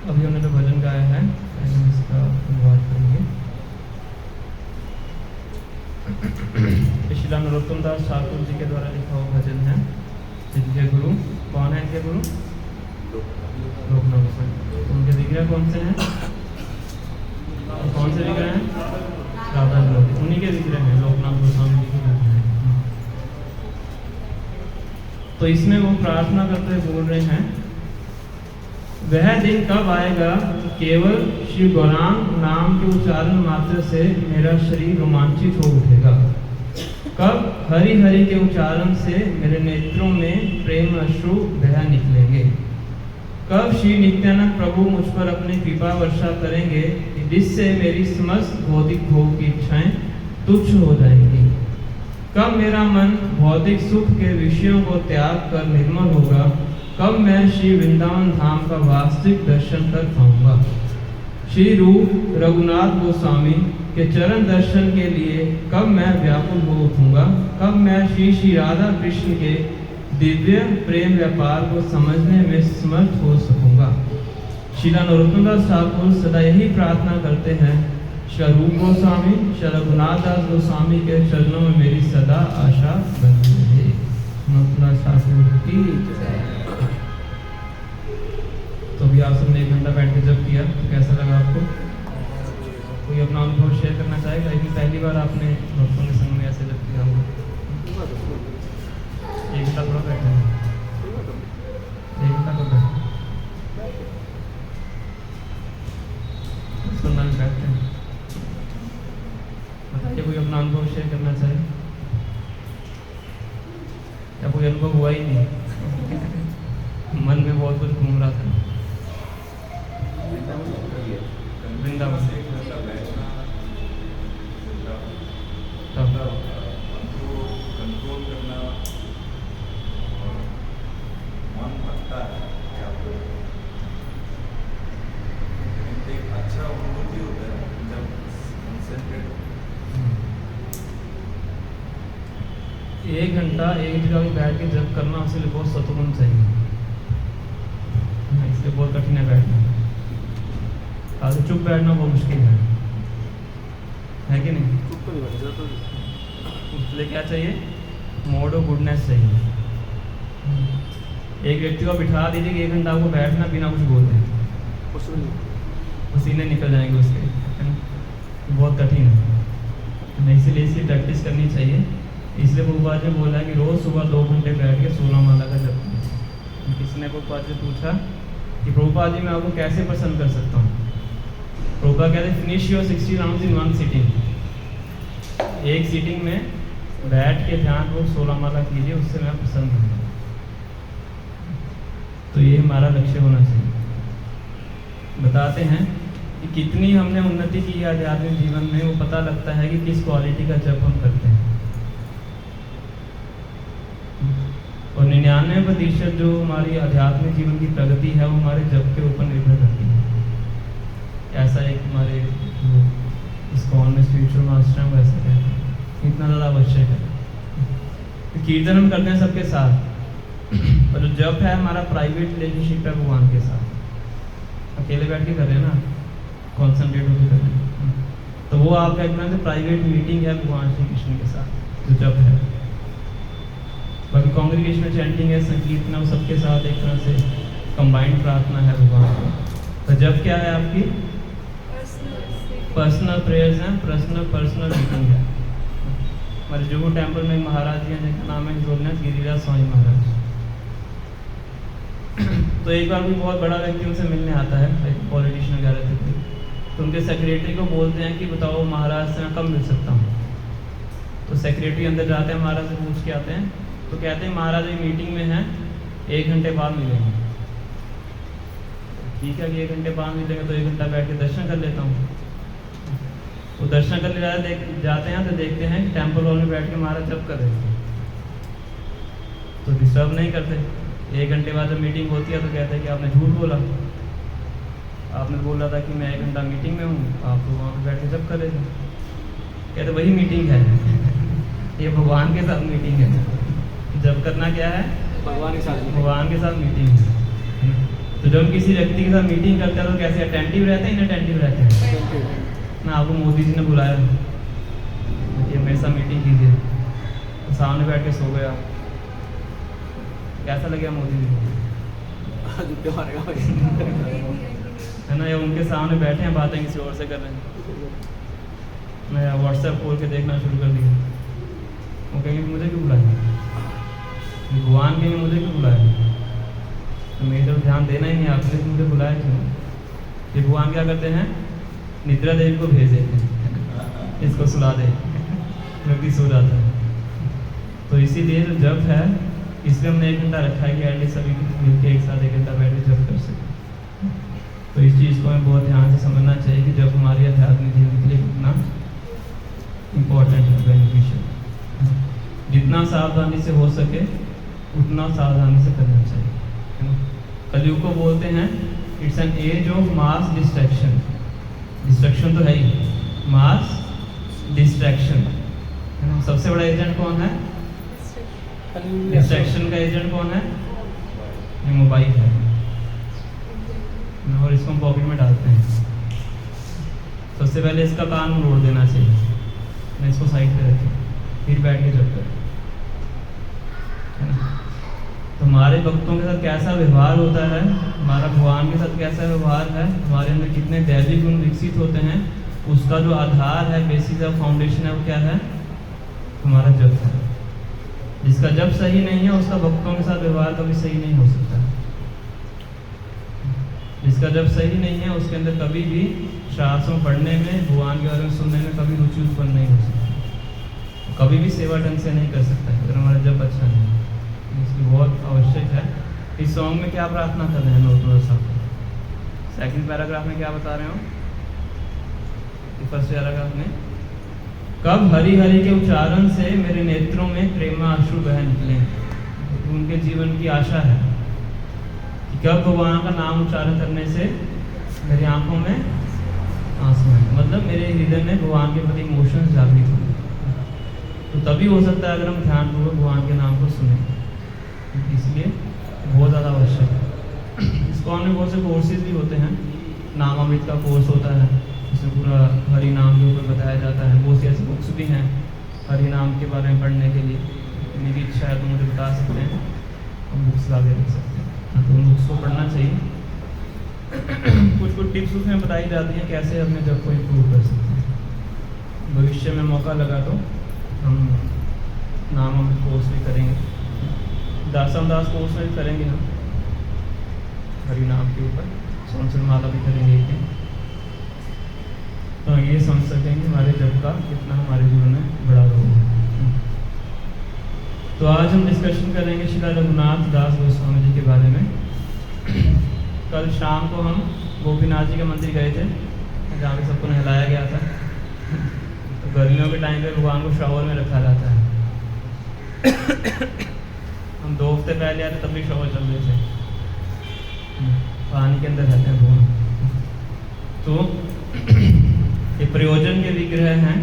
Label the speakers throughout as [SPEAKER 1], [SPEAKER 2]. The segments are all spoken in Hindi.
[SPEAKER 1] अभी हमने जो भजन गाया है पहले हम इसका अनुवाद करेंगे। श्री नरोत्तम दास ठाकुर जी के द्वारा लिखा हुआ भजन है, जिनके गुरु कौन है? इनके गुरु लोकनाथ गोस्वामी। उनके विग्रह कौन से हैं? कौन से विग्रह हैं? राधा विनोदी, उन्हीं के विग्रह हैं, लोकनाथ गोस्वामी जी के विग्रह हैं। तो इसमें वो प्रार्थना करते हुए बोल रहे हैं, वह दिन कब आएगा कि केवल श्री गौरांग नाम के उच्चारण मात्र से मेरा शरीर रोमांचित हो उठेगा। कब हरि हरि के उच्चारण से मेरे नेत्रों में प्रेम अश्रु बह निकलेंगे। कब श्री नित्यानंद प्रभु मुझ पर अपनी कृपा वर्षा करेंगे, जिससे मेरी समस्त भौतिक भोग की इच्छाएं तुच्छ हो जाएंगी। कब मेरा मन भौतिक सुख के विषयों को त्याग कर निर्मल होगा। कब मैं श्री वृंदावन धाम का वास्तविक दर्शन कर पाऊंगा। श्री रूप रघुनाथ गोस्वामी के चरण दर्शन के लिए कब मैं व्याकुल हो उठूंगा। कब मैं श्री श्री राधा कृष्ण के दिव्य प्रेम व्यापार को समझने में समर्थ हो सकूंगा। श्रीला नरोत्तम दास ठाकुर सदा यही प्रार्थना करते हैं, श्री रूप गोस्वामी श्री रघुनाथ दास गोस्वामी के चरणों में मेरी सदा आशा बनी रहे। नरोत्तम दास ठाकुर की जय। तो अभी आप सबने 1 घंटा बैठ के जब किया, तो कैसा लगा आपको? कोई अपना अनुभव शेयर करना चाहेगा? कि पहली बार आपने भक्तों के संग में ऐसे जब किया होगा? 1 घंटा थोड़ा बैठे हैं, 1 घंटा कब बैठे सुनना भी बैठते हैं। बताइए कोई अपना अनुभव शेयर करना चाहे, या कोई अनुभव हुआ ही नहीं? मन में बहुत कुछ घूम रहा था। वृंदावन
[SPEAKER 2] कंट्रोल करना और मन भटका है, एक अच्छा अनुभूति होता है जब कंसंट्रेट।
[SPEAKER 1] 1 घंटा एक जगह भी बैठ के जब करना, उसके लिए बहुत सतुगुण चाहिए, इसलिए बहुत कठिन है बैठना। आज चुप बैठना बहुत मुश्किल है कि नहीं?
[SPEAKER 3] चुप तो नहीं बैठ जाता।
[SPEAKER 1] इसलिए क्या चाहिए? मोड ऑफ गुडनेस चाहिए। एक व्यक्ति को बिठा दीजिए कि 1 घंटा आपको बैठना बिना कुछ बोलते, पसीने निकल जाएंगे उसके, है ना? बहुत कठिन है, इसीलिए इसकी प्रैक्टिस करनी चाहिए। इसलिए प्रभुपाद ने बोला कि रोज़ सुबह 2 घंटे बैठ के 16 माला का जप करें। किसी ने प्रभुपाद से पूछा कि प्रभुपाद जी मैं आपको कैसे प्रसन्न कर सकता हूँ? प्रभुपाद कहते हैं finish your 60 rounds in 1 sitting. एक सीटिंग में बैठ के ध्यान को 16 माला कीजिए, उससे मैं प्रसन्न हूँ। तो ये हमारा लक्ष्य होना चाहिए। बताते हैं कि कितनी हमने उन्नति की है आध्यात्मिक जीवन में, वो पता लगता है कि किस क्वालिटी का जप हम करते हैं। और 99% जो हमारी आध्यात्मिक जीवन की प्रगति है वो हमारे जप के ऊपर निर्भर करती है। ऐसा एक हमारे जो इस्कॉन में स्पिरिचुअल मास्टर हैं वो ऐसा कहते हैं, इतना ज़्यादा आवश्यक है। तो कीर्तन हम करते हैं सबके साथ, और जो जप है हमारा प्राइवेट रिलेशनशिप है भगवान के साथ। अकेले बैठ के कर रहे हैं ना, कॉन्सेंट्रेट होकर कर रहे हैं, तो वो आपका एक तरह से प्राइवेट मीटिंग है भगवान श्री कृष्ण के साथ, जो जप है। बाकी कांग्रेगेशन में चैंटिंग है, संकीर्तन है, वो सबके साथ एक तरह से कंबाइंड प्रार्थना है भगवान को। तो जब क्या है आपकी पर्सनल प्रेयर्स हैं, पर्सनल मीटिंग है। हमारे जुहू टेम्पल में महाराज जी हैं जिनका नाम है जोगनाथ गिरिराज स्वामी महाराज। तो एक बार कोई बहुत बड़ा व्यक्ति उनसे मिलने आता है, पॉलिटिशियन वगैरह थे, तो उनके सेक्रेटरी को बोलते हैं कि बताओ महाराज से मैं कब मिल सकता हूँ। तो सेक्रेटरी अंदर जाते हैं, महाराज से पूछ के आते हैं, तो कहते हैं महाराज एक मीटिंग में हैं, 1 घंटे बाद मिलेंगे। ठीक है कि 1 घंटे बाद मिलेंगे, तो 1 घंटा बैठ के दर्शन कर लेता हूँ। वो दर्शन करने जाते हैं तो देखते हैं टेम्पल हॉल में बैठ के महाराज जप कर रहे थे, तो डिस्टर्ब नहीं करते। 1 घंटे बाद जब मीटिंग होती है तो कहते हैं कि आपने झूठ बोला, आपने बोला था कि मैं 1 घंटा मीटिंग में हूँ, आप तो वहाँ पर बैठ के जप कर रहे थे। कहते वही मीटिंग है, ये भगवान के साथ मीटिंग है। जप करना क्या है?
[SPEAKER 3] भगवान के साथ
[SPEAKER 1] मीटिंग है। तो जब हम किसी व्यक्ति के साथ मीटिंग करते हैं तो कैसे अटेंटिव रहते हैं, इनअटेंटिव रहते हैं ना। आपको मोदी जी ने बुलाया कि मेरे साथ मीटिंग कीजिए, तो सामने बैठ के सो गया, कैसा लगेगा मोदी जी को? है ना, या उनके सामने बैठे हैं बातें किसी और से कर रहे हैं, मैं व्हाट्सएप खोल के देखना शुरू कर दिया, वो कहेंगे मुझे क्यों बुलाया, भगवान कहेंगे मुझे क्यों बुलाया, तो मेरी तरफ ध्यान देना ही नहीं आपने, मुझे बुलाया क्यों? ये भगवान क्या करते हैं, निद्रा देवी को भेज देते हैं, इसको सुला दे, व्यक्ति सो जाता है। तो इसीलिए जो जप है, इसलिए हमने 1 घंटा रखा है कि एटलीस्ट सभी मिलकर एक साथ 1 घंटा बैठ के जप कर सकें। तो इस चीज़ को हमें बहुत ध्यान से समझना चाहिए कि जब हमारी आध्यात्मिक जीवन के लिए कितना इम्पोर्टेंट है, बेनिफिशियल। जितना सावधानी से हो सके उतना सावधानी से करना चाहिए, है ना। कलयुग को बोलते हैं it's an age of mass distraction. Distraction तो है ही, मास डिस्ट्रैक्शन, है ना। सबसे बड़ा एजेंट कौन है? डिस्ट्रैक्शन का एजेंट कौन है? ये मोबाइल है, और इसको हम पॉकेट में डालते हैं। सबसे पहले इसका कान मोड़ देना चाहिए, मैं इसको साइड पे रखें, फिर बैठ के जप करें, है ना। तो हमारे भक्तों के साथ कैसा व्यवहार होता है, हमारा भगवान के साथ कैसा व्यवहार है, हमारे अंदर कितने दैविक गुण विकसित होते हैं, उसका जो आधार है, बेसिस ऑफ फाउंडेशन है, वो क्या है? हमारा जप है। जिसका जप सही नहीं है उसका भक्तों के साथ व्यवहार कभी सही नहीं हो सकता। जिसका जप सही नहीं है उसके अंदर कभी भी शास्त्रों पढ़ने में, भगवान के बारे में सुनने में कभी रुचि उत्पन्न नहीं हो सकती, कभी भी सेवा ढंग से नहीं कर सकता है अगर हमारा जप अच्छा नहीं है। इसलिए बहुत आवश्यक है। इस सॉन्ग में क्या प्रार्थना कर रहे हैं नोट साहब? सेकंड पैराग्राफ में क्या बता रहे हो? फर्स्ट पैराग्राफ में, कब हरि हरि के उच्चारण से मेरे नेत्रों में प्रेमाश्रु बह निकले। उनके जीवन की आशा है कि कब भगवान का नाम उच्चारण करने से मेरी आंखों में आंसू आए, मतलब मेरे हृदय में भगवान के प्रति इमोशंस जागृत हो। तो तभी हो सकता है अगर हम ध्यानपूर्वक भगवान के नाम को सुने, इसलिए बहुत ज़्यादा आवश्यक है। इसको हमने बहुत से कोर्सेज भी होते हैं, नामामृत का कोर्स होता है, इसमें पूरा हरि नाम के ऊपर बताया जाता है। बहुत सी ऐसी बुक्स भी हैं हरि नाम के बारे में पढ़ने के लिए, मेरी इच्छा है तो मुझे बता सकते हैं, हम बुक्स ला के रख सकते हैं, तो उन बुक्स को पढ़ना चाहिए। कुछ टिप्स उसमें बताई जाती हैं कैसे अपने जब को इम्प्रूव कर सकते हैं। भविष्य में मौका लगा तो हम नामामृत कोर्स भी करेंगे, दासम दास कोर्स में भी करेंगे हम हरि नाम के ऊपर, संवत्सर माला भी करेंगे एक दिन। तो ये समझ सकेंगे हमारे जप का कितना हमारे जीवन में बड़ा रोल है। तो आज हम डिस्कशन करेंगे श्री रघुनाथ दास गोस्वामी जी के बारे में। कल शाम को हम गोपीनाथ जी के मंदिर गए थे, जहाँ पे सबको नहलाया गया था। तो गर्मियों के टाइम पे भगवान को शावर में रखा जाता है। हम 2 हफ्ते पहले आए थे तब भी शावर चल रहे थे, पानी के अंदर रहते हैं भगवान। तो ये प्रयोजन के विग्रह हैं,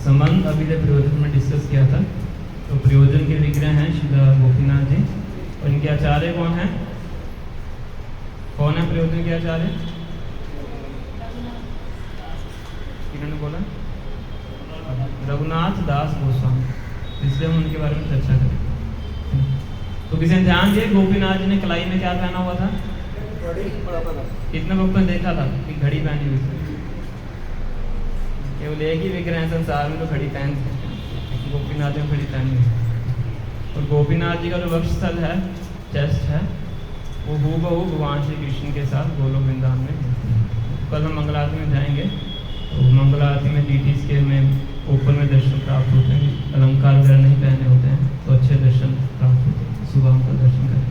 [SPEAKER 1] संबंध अभी तक प्रयोजन में डिस्कस किया था। तो प्रयोजन के विग्रह हैं श्री गोपीनाथ जी, और इनके आचार्य कौन है? कौन है प्रयोजन के आचार्य? किन्होंने बोला? रघुनाथ दास गोस्वामी, इसलिए हम उनके बारे में चर्चा करें। तो किसी ने ध्यान दिया गोपीनाथ जी ने कलाई में क्या पहना हुआ था? कितने भक्तों ने देखा था कि घड़ी पहनी हुई थी? केवल एक ही विग्रह है संसार में तो घड़ी पहनते, गोपीनाथ जी ने घड़ी पहनी है। और गोपीनाथ जी का जो वक्षस्थल है, चेस्ट है, वो हूबहू भगवान श्री कृष्ण के साथ गोलोक वृंदावन में मिलती है। कल हम मंगल आरती में जाएंगे, तो मंगल आरती में डीटीज के में ऊपर में दर्शन प्राप्त होते हैं, अलंकार वगैरह नहीं पहने होते हैं, तो अच्छे दर्शन प्राप्त होते हैं। सुबह हम कल दर्शन करें।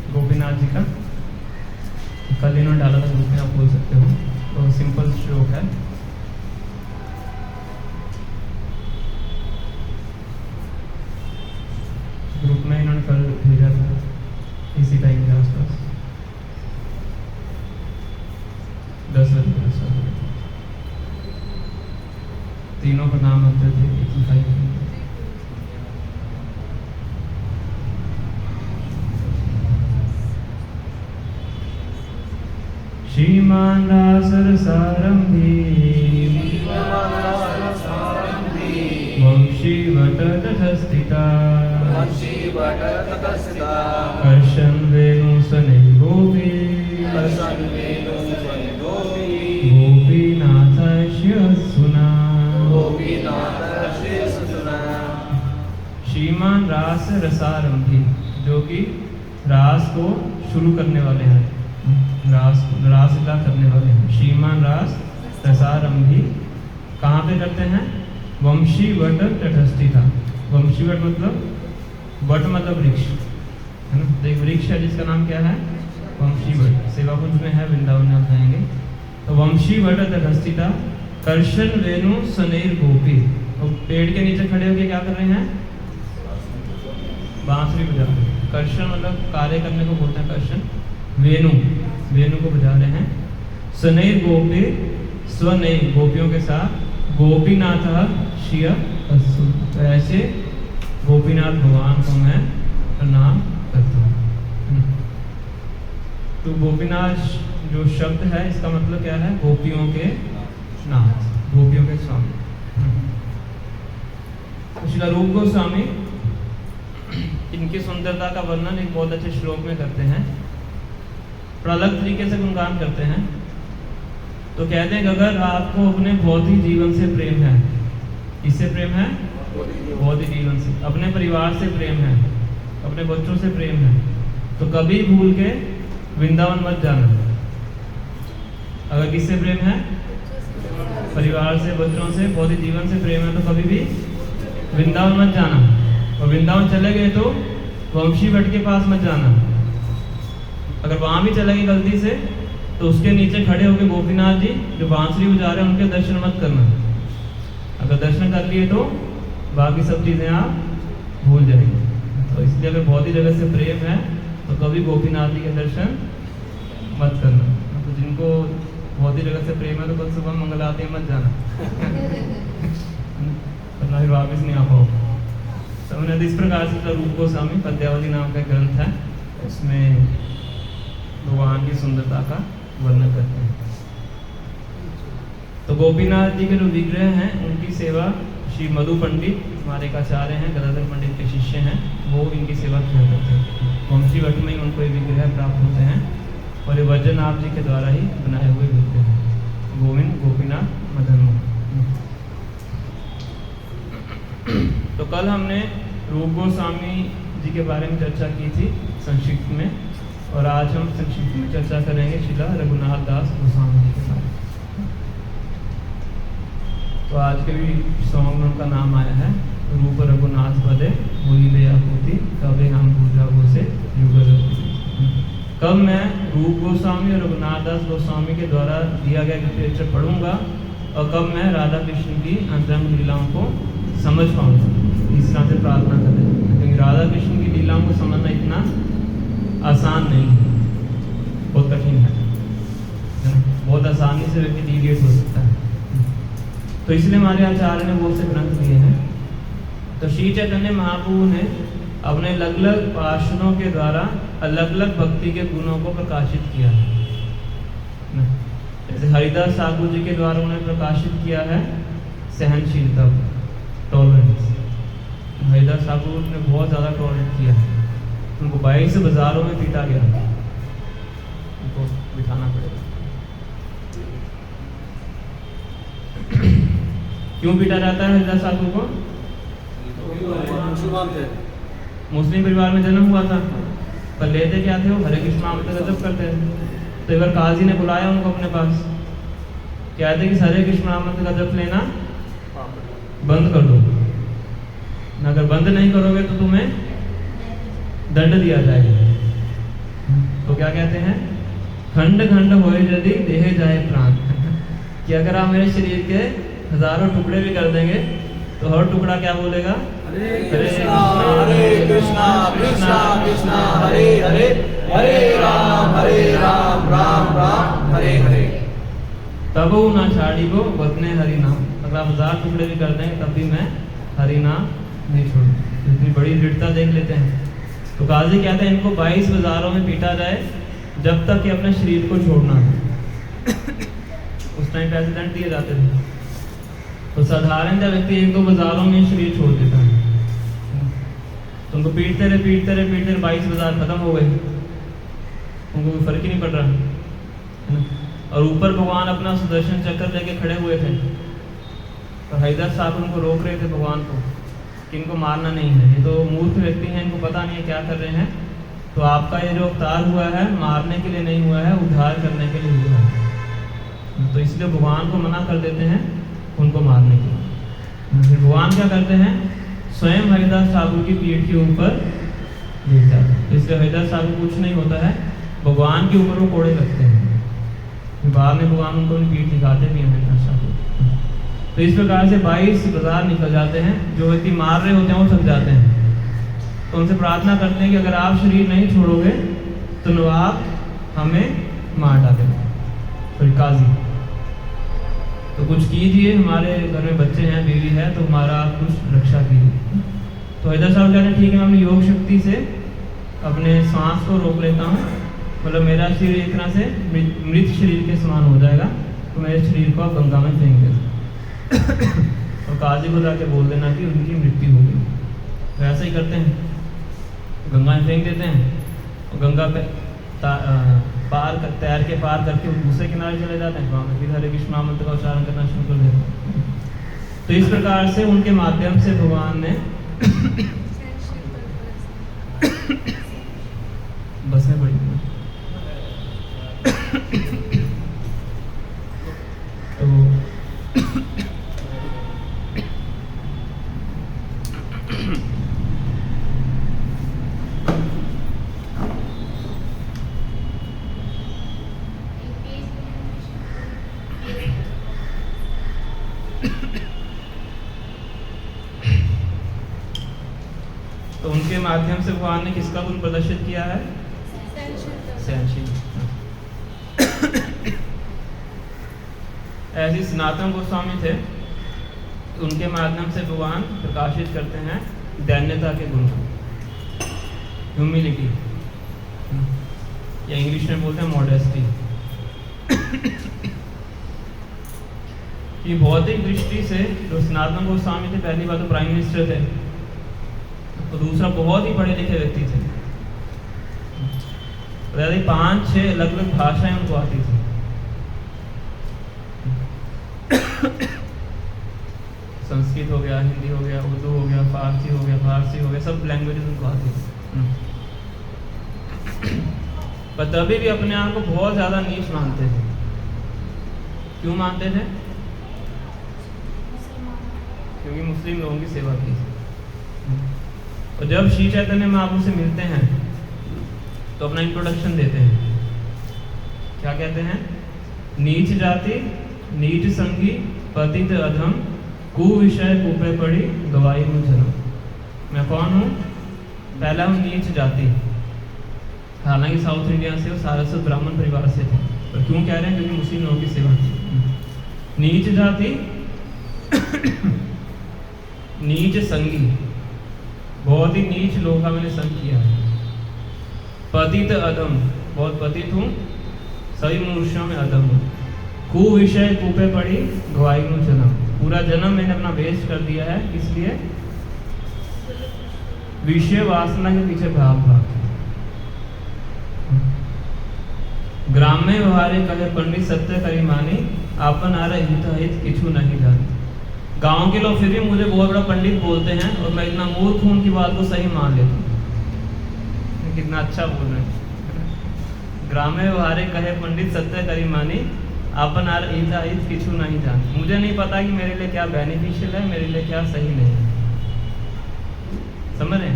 [SPEAKER 1] गोपीनाथ जी का कल इन्होंने डाला था ग्रुप में, आप बोल सकते हो। कल भेजा था इसी टाइम के आसपास 10 बजे के आसपास। तीनों का नाम होते थे 85। श्रीमान रासरसारंभी वंशी वट तटस्थिता कर्षण वेणु सने गोपी गोपीनाथ सुना। श्रीमान रास रसारंभी, जो कि रास को शुरू करने वाले हैं, रासलीला करने वाले हैं। श्रीमान रास रसारंभी कहाँ पे करते हैं? वंशी वट तटस्थिता। वंशी वट मतलब, वट मतलब वृक्ष है ना, तो एक वृक्ष है जिसका नाम क्या है? वंशी वट। सेवा कुंज में है, वृंदावन में आप जाएंगे तो वंशी वट तटस्थिता कर्षण वेणु सनेर गोपी। तो पेड़ के नीचे खड़े होकर क्या कर रहे हैं? बांसुरी बजा रहे हैं। कर्षण मतलब कार्य करने को बोलते हैं कर्षण। वेणु, वेणु को बजा रहे हैं। सनेर गोपी, स्वनेर गोपियों के साथ। गोपीनाथ शिय अस्तु, तो ऐसे गोपीनाथ भगवान को मैं प्रणाम करता हूँ। तो गोपीनाथ जो शब्द है इसका मतलब क्या है? गोपियों के नाथ, गोपियों के स्वामी। श्री रूप गोस्वामी इनकी सुंदरता का वर्णन एक बहुत अच्छे श्लोक में करते हैं, अलग तरीके से गुणगान करते हैं। तो कहते हैं कि अगर आपको अपने भौतिक जीवन से प्रेम है, किससे प्रेम है? भौतिक जीवन से। अपने परिवार से प्रेम है, अपने बच्चों से प्रेम है, तो कभी भूल के वृंदावन मत जाना। अगर किससे प्रेम है? परिवार से, बच्चों से, भौतिक जीवन से प्रेम है, तो कभी भी वृंदावन मत जाना। और वृंदावन चले गए तो वंशी वट के पास मत जाना। अगर वहां भी चले गए गलती से तो उसके नीचे खड़े होकर गोपीनाथ जी जो बांसुरी बजा रहे हैं उनके दर्शन मत करना। अगर दर्शन कर लिए तो बाकी सब चीज़ें आप भूल जाएंगे। तो इसलिए अगर बहुत ही जगह से प्रेम है तो कभी गोपीनाथ जी के दर्शन मत करना। तो जिनको बहुत ही जगह से प्रेम है तो कल सुबह मंगल आते मत जाना वरना फिर वापस नहीं आ पाओ। तो मैंने इस प्रकार से रूप गोस्वामी पद्यावली नाम का ग्रंथ है, उसमें भगवान की सुंदरता का वर्णन करते हैं। तो गोपीनाथ जी के जो विग्रह हैं उनकी सेवा श्री मधु पंडित हमारे एक आचार्य हैं, गदाधर पंडित के शिष्य हैं, वो इनकी सेवा किया करते हैं। वंशी वट में उनको ये विग्रह प्राप्त होते हैं और ये वज्रनाभ जी के द्वारा ही बनाए हुए विग्रह हैं। गोविंद, गोपीनाथ, मदन मोहन। तो कल हमने रूप गोस्वामी जी के बारे में चर्चा की थी संक्षिप्त में, और आज हम संक्षिप्त में चर्चा करेंगे श्रीला रघुनाथ दास गोस्वामी जी के बारे में। तो आज के भी सॉन्ग में उनका नाम आया है, रूप रघुनाथ पदे बोली दया होती कबे हम पूजा हो से युगल। कब मैं रूप गोस्वामी और रघुनाथ दास गोस्वामी के द्वारा दिया गया लिटरेचर पढ़ूंगा और कब मैं राधा कृष्ण की अंतरंग लीलाओं को समझ पाऊंगा। इस तरह से प्रार्थना करें, क्योंकि राधा कृष्ण की लीलाओं को समझना इतना आसान नहीं है, बहुत कठिन है, बहुत आसानी से व्यक्ति डिविएट हो सकता है। तो इसलिए हमारे आचार्य ने बहुत से ग्रंथ दिए हैं। तो श्री चैतन्य महाप्रभु ने अपने अलग अलग पार्षदों के द्वारा अलग अलग भक्ति के गुणों को प्रकाशित किया है। जैसे हरिदास ठाकुर जी के द्वारा उन्हें प्रकाशित किया है सहनशीलता, टॉलरेंस। हरिदास ठाकुर ने बहुत ज़्यादा टॉलरेट किया है, उनको 22 बाजारों में पीटा गया, उनको बिठाना पड़ेगा। क्यों पीटा जाता है हरिदास ठाकुर को? मुस्लिम परिवार में जन्म हुआ था, पर लेते क्या थे वो? हरे कृष्ण महामंत्र जप करते थे। तो एक बार काजी ने बुलाया उनको अपने पास, कहते कि हरे कृष्ण महामंत्र का जप लेना बंद कर दो, अगर बंद नहीं करोगे तो तुम्हें दंड दिया जाएगा। तो क्या कहते हैं? खंड खंड होए यदि देहे जाए प्राण कि अगर आप मेरे शरीर के हजारों टुकड़े भी कर देंगे तो हर टुकड़ा क्या बोलेगा?
[SPEAKER 3] हरे कृष्णा कृष्णा कृष्णा हरे हरे, हरे राम राम हरे हरे।
[SPEAKER 1] तब वो ना छाड़ी को बदने हरि नाम, अगर आप 1000 टुकड़े भी कर देंगे तब भी मैं हरि नाम नहीं छोड़ूंगा। इतनी बड़ी दृढ़ता देख लेते हैं। तो गाजी कहते हैं इनको 22 बाजारों में पीटा जाए जब तक कि अपने शरीर को छोड़ना है। उस टाइम पे ऐसे दंड दिए जाते थे। तो साधारण सा व्यक्ति 1-2 बाजारों में शरीर छोड़ देता है, तो उनको पीटते रहे 22 बाजार खत्म हो गए, उनको कोई फर्क ही नहीं पड़ रहा है ना। और ऊपर भगवान अपना सुदर्शन चक्र लेके खड़े हुए थे, और हैदर साहब उनको रोक रहे थे भगवान को कि इनको मारना नहीं है, ये तो मूर्ख व्यक्ति हैं, इनको पता नहीं है क्या कर रहे हैं। तो आपका ये जो अवतार हुआ है मारने के लिए नहीं हुआ है, उद्धार करने के लिए हुआ है। तो इसलिए भगवान को मना कर देते हैं उनको मारने के लिए। फिर भगवान क्या करते हैं? स्वयं हरिदास ठाकुर की पीठ के ऊपर लेट जाते हैं। इसलिए हरिदास ठाकुर कुछ नहीं होता है, भगवान के ऊपर वो कोड़े लगते हैं। बाद में भगवान उनको पीठ दिखाते भी हैं हरिदास ठाकुर। तो इस प्रकार से 22 बाजार निकल जाते हैं। जो व्यक्ति मार रहे होते हैं वो थक जाते हैं, तो उनसे प्रार्थना करते हैं कि अगर आप शरीर नहीं छोड़ोगे तो नवाब हमें मार डालेंगे। फिर काजी तो कुछ कीजिए, हमारे घर में बच्चे हैं, बीवी है, तो हमारा कुछ रक्षा कीजिए। तो हैदर साहब कहते हैं ठीक है, मैं अपनी योग शक्ति से अपने सांस को रोक लेता हूँ, मतलब मेरा शरीर एक तरह से मृत शरीर के समान हो जाएगा, तो मेरे शरीर को आप गंगा में फेंक देना और काजी को जाके बोल देना कि उनकी मृत्यु हो गई। तो ऐसा ही करते हैं, गंगा में फेंक देते हैं और गंगा पे तैर के पार करके दूसरे किनारे चले जाते हैं। वहाँ पर फिर हरे कृष्ण मंत्र का उच्चारण करना शुरू कर देते हैं। तो इस प्रकार से उनके माध्यम से भगवान ने बस में पड़ी तो उनके माध्यम से भगवान ने किसका गुण प्रदर्शित किया है? सहनशील। ऐसे सनातन गोस्वामी थे, उनके माध्यम से भगवान प्रकाशित करते हैं दैन्यता के गुण, ह्यूमिलिटी, या इंग्लिश में बोलते हैं मॉडेस्टी। ये भौतिक दृष्टि से जो सनातन गोस्वामी थे, पहली बात तो प्राइम मिनिस्टर थे, तो दूसरा बहुत ही पढ़े लिखे व्यक्ति थे। 5-6 अलग अलग भाषाएं उनको आती थी। संस्कृत हो गया, हिंदी हो गया, उर्दू हो गया, फारसी हो गया, सब लैंग्वेजेस उनको आती थी। पर तभी भी अपने आप को बहुत ज़्यादा नीच मानते थे। क्यों मानते थे? क्योंकि मुस्लिम लोगों की सेवा की। और जब श्री चैतन्य महाप्रभु से मिलते हैं तो अपना इंट्रोडक्शन देते हैं। क्या कहते हैं? नीच जाति, नीच संगी, पतित अधम, कुविषय कूपे पड़ी, गवाई हूँ जन्म। मैं कौन हूँ? पहला हूँ नीच जाति। हालांकि साउथ इंडिया से और सारस्वत ब्राह्मण परिवार से थे, पर क्यों कह रहे हैं? क्योंकि मुस्लिम लोगों की सेवा की। नीच जाति, नीच संगी, बहुत ही नीच लोगों का मैंने संग किया है। पतित अधम, बहुत पतित हूँ, सभी मनुष्यों में अधम हूँ। कुविषय कूपे पड़ी, गवाई हूँ जन्म। पूरा जन्म मैंने अपना वेस्ट कर दिया है, इसलिए विषय वासना के पीछे भाग भाग। ग्राम्य व्यवहारे कहे पंडित सत्य करी मानी, आपन आ रहा हित हित किछु नहीं जानी। गांव के लोग फिर भी मुझे बहुत बड़ा पंडित बोलते हैं और मैं इतना मूर्ख हूं उनकी बात को सही मान लेता हूँ। कितना अच्छा बोल रहे हैं। ग्राम्य व्यवहारे कहे पंडित सत्य करी मानी, आपन आर हित किछु नहीं जानी। मुझे नहीं पता कि मेरे लिए क्या बेनिफिशियल है, मेरे लिए क्या सही नहीं है। समझ रहे?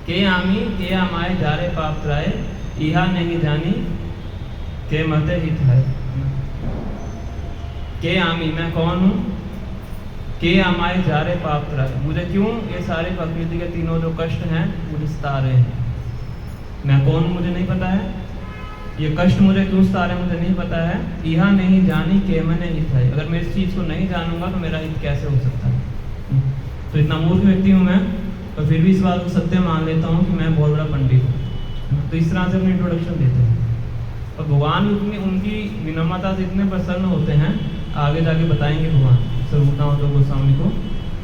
[SPEAKER 1] के आमी के आमाए जारे पाप त्राए, इहा नहीं जानी के मते हित है। के आमी, मैं कौन हूँ? के हमारे जारे पाप त्राय, मुझे क्यों ये सारे प्रकृति के तीनों जो कष्ट हैं मुझे सता रहे हैं। मैं कौन मुझे नहीं पता है, ये कष्ट मुझे क्यों सता रहे मुझे नहीं पता है। यह नहीं जानी के मैंने हित है, अगर मैं इस चीज़ को नहीं जानूंगा तो मेरा हित कैसे हो सकता है। तो इतना मूर्ख व्यक्ति हूँ मैं, तो फिर भी इस बात को सत्य मान लेता हूँ कि मैं बहुत बड़ा पंडित हूँ। तो इस तरह से अपनी इंट्रोडक्शन देते हैं। और भगवान उनकी विनम्रता से इतने प्रसन्न होते हैं, आगे जाके बताएंगे भगवान सर्वभूतावतार गोस्वामी को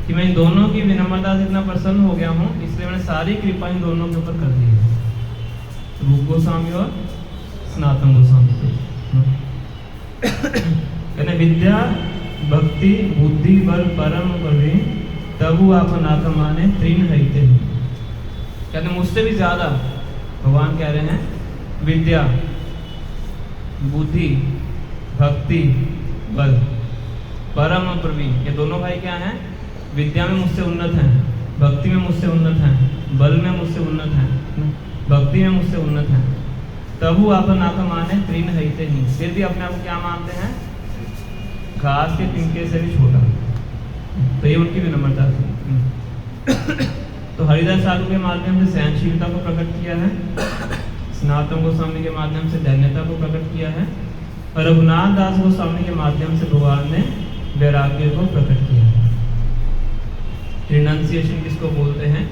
[SPEAKER 1] कि मैं इन दोनों की विनम्रता से इतना प्रसन्न हो गया हूँ, इसलिए मैंने सारी कृपा इन दोनों के ऊपर कर दी है, रूप गोस्वामी और सनातन गोस्वामी को। कहते विद्या भक्ति बुद्धि बल परम कवि तबु आप नाथ माने तीन हईते। कहते मुझसे भी ज्यादा भगवान कह रहे हैं विद्या बुद्धि भक्ति बल परम प्रवीण, ये दोनों भाई क्या हैं, विद्या में मुझसे उन्नत हैं, भक्ति में मुझसे उन्नत हैं, बल में मुझसे उन्नत हैं, भक्ति में मुझसे उन्नत हैं। तबु अपन आप माने तीन हईते ही, फिर भी अपने आप को क्या मानते हैं, घास के तिनके से भी छोटा। तो ये उनकी विनम्रता थी। तो हरिदास साधु के माध्यम से सहनशीलता को प्रकट किया है, सनातन गोस्वामी के माध्यम से दैन्यता को प्रकट किया है, और रघुनाथ दास गोस्वामी के माध्यम से भगवान ने वैराग्य को प्रकट किया है। रिनंसिएशन किसको बोलते हैं,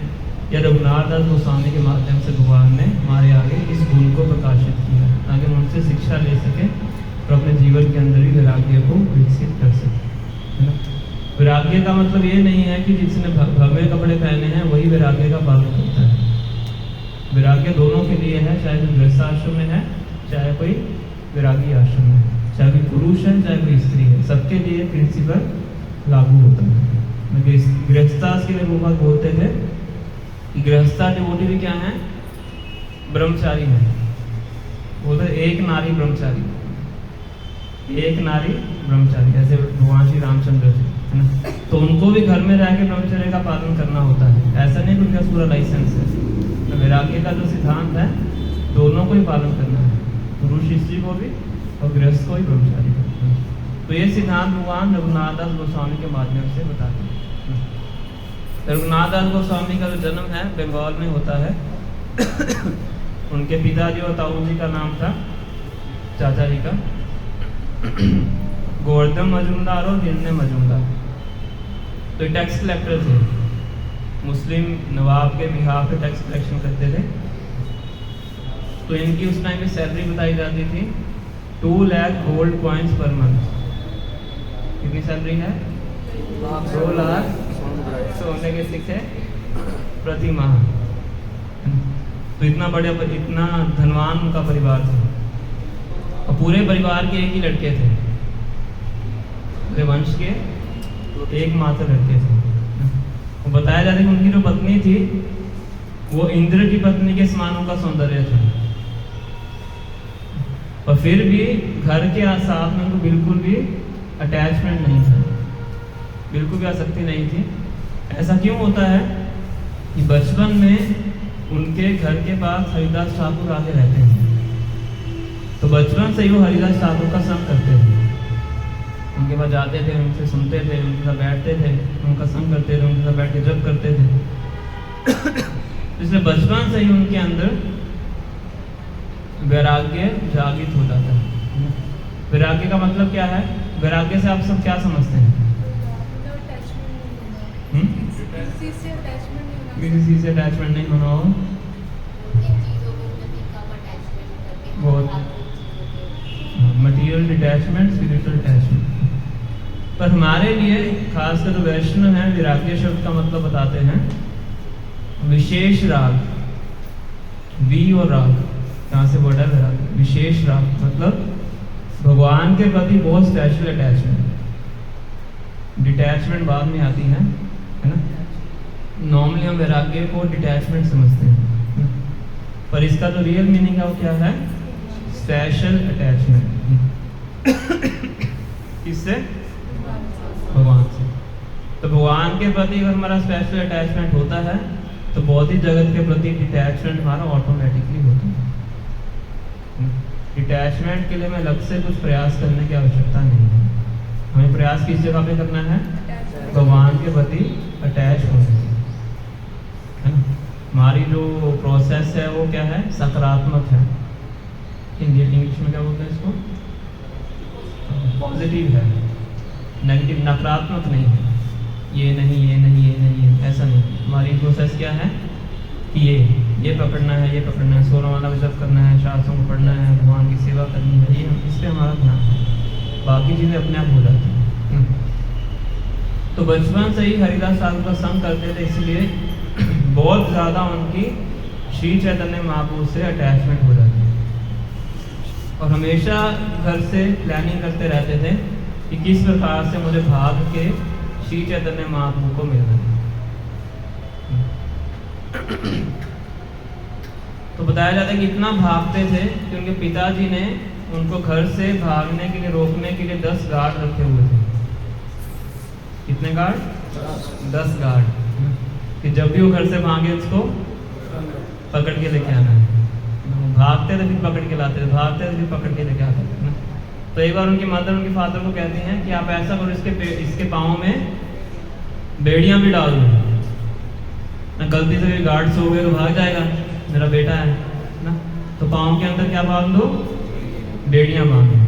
[SPEAKER 1] या रघुनाथ दास गोस्वामी के माध्यम से भगवान ने हमारे आगे इस गुण को प्रकाशित किया ताकि हम उनसे शिक्षा ले सके और अपने जीवन के अंदर ही वैराग्य को विकसित कर सके, है ना। वैराग्य का मतलब ये नहीं है कि जिसने भगवे कपड़े पहने हैं वही वैराग्य का पालन करता है। वैराग्य दोनों के लिए है, चाहे कोई गृहस्थ आश्रम में है, चाहे कोई वैरागी आश्रम में है, चाहे कोई पुरुष है, चाहे कोई स्त्री है, सबके लिए प्रिंसिपल लागू होता है। गृहस्थास के लिए वो बात बोलते थे कि गृहस्था डिवोटी भी क्या है, ब्रह्मचारी है। बोलते एक नारी ब्रह्मचारी, एक नारी ब्रह्मचारी, ऐसे भगवान श्री रामचंद्र जी, है ना। तो उनको भी घर में रह के ब्रह्मचर्य का पालन करना होता है, ऐसा नहीं कि उनका पूरा लाइसेंस है। तो वैराग्य का जो सिद्धांत है दोनों को ही पालन करना है, पुरुष स्त्री को भी और गृहस्थ को भी ब्रह्मचारी को। तो ये सिद्धांत भगवान रघुनाथ दास गोस्वामी के माध्यम से बताते हैं। रघुनाथ दास गोस्वामी का जो जन्म है बंगाल में होता है। उनके पिताजी और ताऊ जी का नाम था, चाचा जी का, गोवर्धन मजूमदार और हिरण्य मजूमदार। तो ये टैक्स कलेक्टर थे, मुस्लिम नवाब के बिहाफ पे टैक्स कलेक्शन करते थे। तो इनकी उस टाइम पे सैलरी बताई जाती थी 2 lakh gold coins per month. कितनी सैलरी है, 2 लाख सोने के सिक्के प्रति माह। तो इतना धनवान उनका परिवार था, और पूरे परिवार के एक ही लड़के थे, पूरे वंश के एकमात्र लड़के थे। वो बताया जाता है कि उनकी जो पत्नी थी वो इंद्र की पत्नी के समान उनका सौंदर्य था, और फिर भी घर के साथ में उनको बिल्कुल भी अटैचमेंट नहीं था, बिल्कुल भी आसक्ति नहीं थी। ऐसा क्यों होता है कि बचपन में उनके घर के पास हरिदास ठाकुर आके रहते हैं, तो बचपन से ही वो हरिदास ठाकुर का संग करते थे, उनके पास जाते थे, उनसे सुनते थे, उनके साथ बैठते थे, उनका संग करते थे, उनके साथ बैठ के जप करते थे। इसलिए बचपन से ही उनके अंदर वैराग्य जागृत हो जाता है। वैराग्य का मतलब क्या है, वैराग्य से आप सब क्या समझते हैं, किसी चीज से अटैचमेंट नहीं होना हो, बहुत मटीरियल डिटैचमेंट, स्पिरिचुअल अटैचमेंट। पर हमारे लिए खासकर जो वैष्णव है, वैराग्य शब्द का मतलब बताते हैं विशेष राग, वी और राग, यहाँ से वर्ड है वैराग्य, विशेष राग मतलब भगवान के प्रति बहुत स्पेशल अटैचमेंट। डिटैचमेंट बाद में आती है ना। नॉर्मली हम वैराग्य को डिटैचमेंट समझते हैं, पर इसका जो रियल मीनिंग है वो क्या है, स्पेशल अटैचमेंट। किससे, भगवान से। तो भगवान के प्रति अगर हमारा स्पेशल अटैचमेंट होता है तो भौतिक जगत के प्रति डिटैचमेंट हमारा ऑटोमेटिकली होता है। डिटैचमेंट के लिए हमें अलग से कुछ प्रयास करने की आवश्यकता नहीं है। हमें प्रयास किस जगह पे करना है, भगवान के प्रति अटैच होने से, है ना। हमारी जो प्रोसेस है वो क्या है, सकारात्मक है। हिंदी इंग्लिश में क्या बोलते हैं इसको, पॉजिटिव है, नेगेटिव नकारात्मक नहीं है। ये नहीं ये नहीं ये नहीं है, ऐसा नहीं। हमारी प्रोसेस क्या है कि ये पकड़ना है, ये पकड़ना है, 16 वाला विजप करना है, शास्त्रों को पढ़ना है, भगवान की सेवा करनी है, ये इस पर हमारा ध्यान है। बाकी चीज़ें अपने आप हो जाती हैं। तो बचपन से ही हरिदास ठाकुर का संग करते थे, इसलिए बहुत ज़्यादा उनकी श्री चैतन्य महाप्रभु से अटैचमेंट हो जाती है। और हमेशा घर से प्लानिंग करते रहते थे कि किस प्रकार से मुझे भाग के श्री चैतन्य महाप्रभु को मिलना है। तो बताया जाता है कि इतना भागते थे कि उनके पिताजी ने उनको घर से भागने के लिए रोकने के लिए 10 गार्ड रखे हुए थे। कितने गार्ड? 10 गार्ड, कि जब भी वो घर से भागे उसको पकड़ के लेके आना है। भागते थे फिर पकड़ के लाते थे, भागते थे फिर पकड़ के लेके आते थे ना। तो एक बार उनकी मदर उनके फादर को कहती हैं कि आप ऐसा करो, इसके पाँव में बेड़ियाँ भी डाल दो ना, गलती से गार्ड सो गए तो भाग जाएगा, मेरा बेटा है ना। तो पाँव के अंदर क्या बांध दो, बेड़ियाँ बांध दो।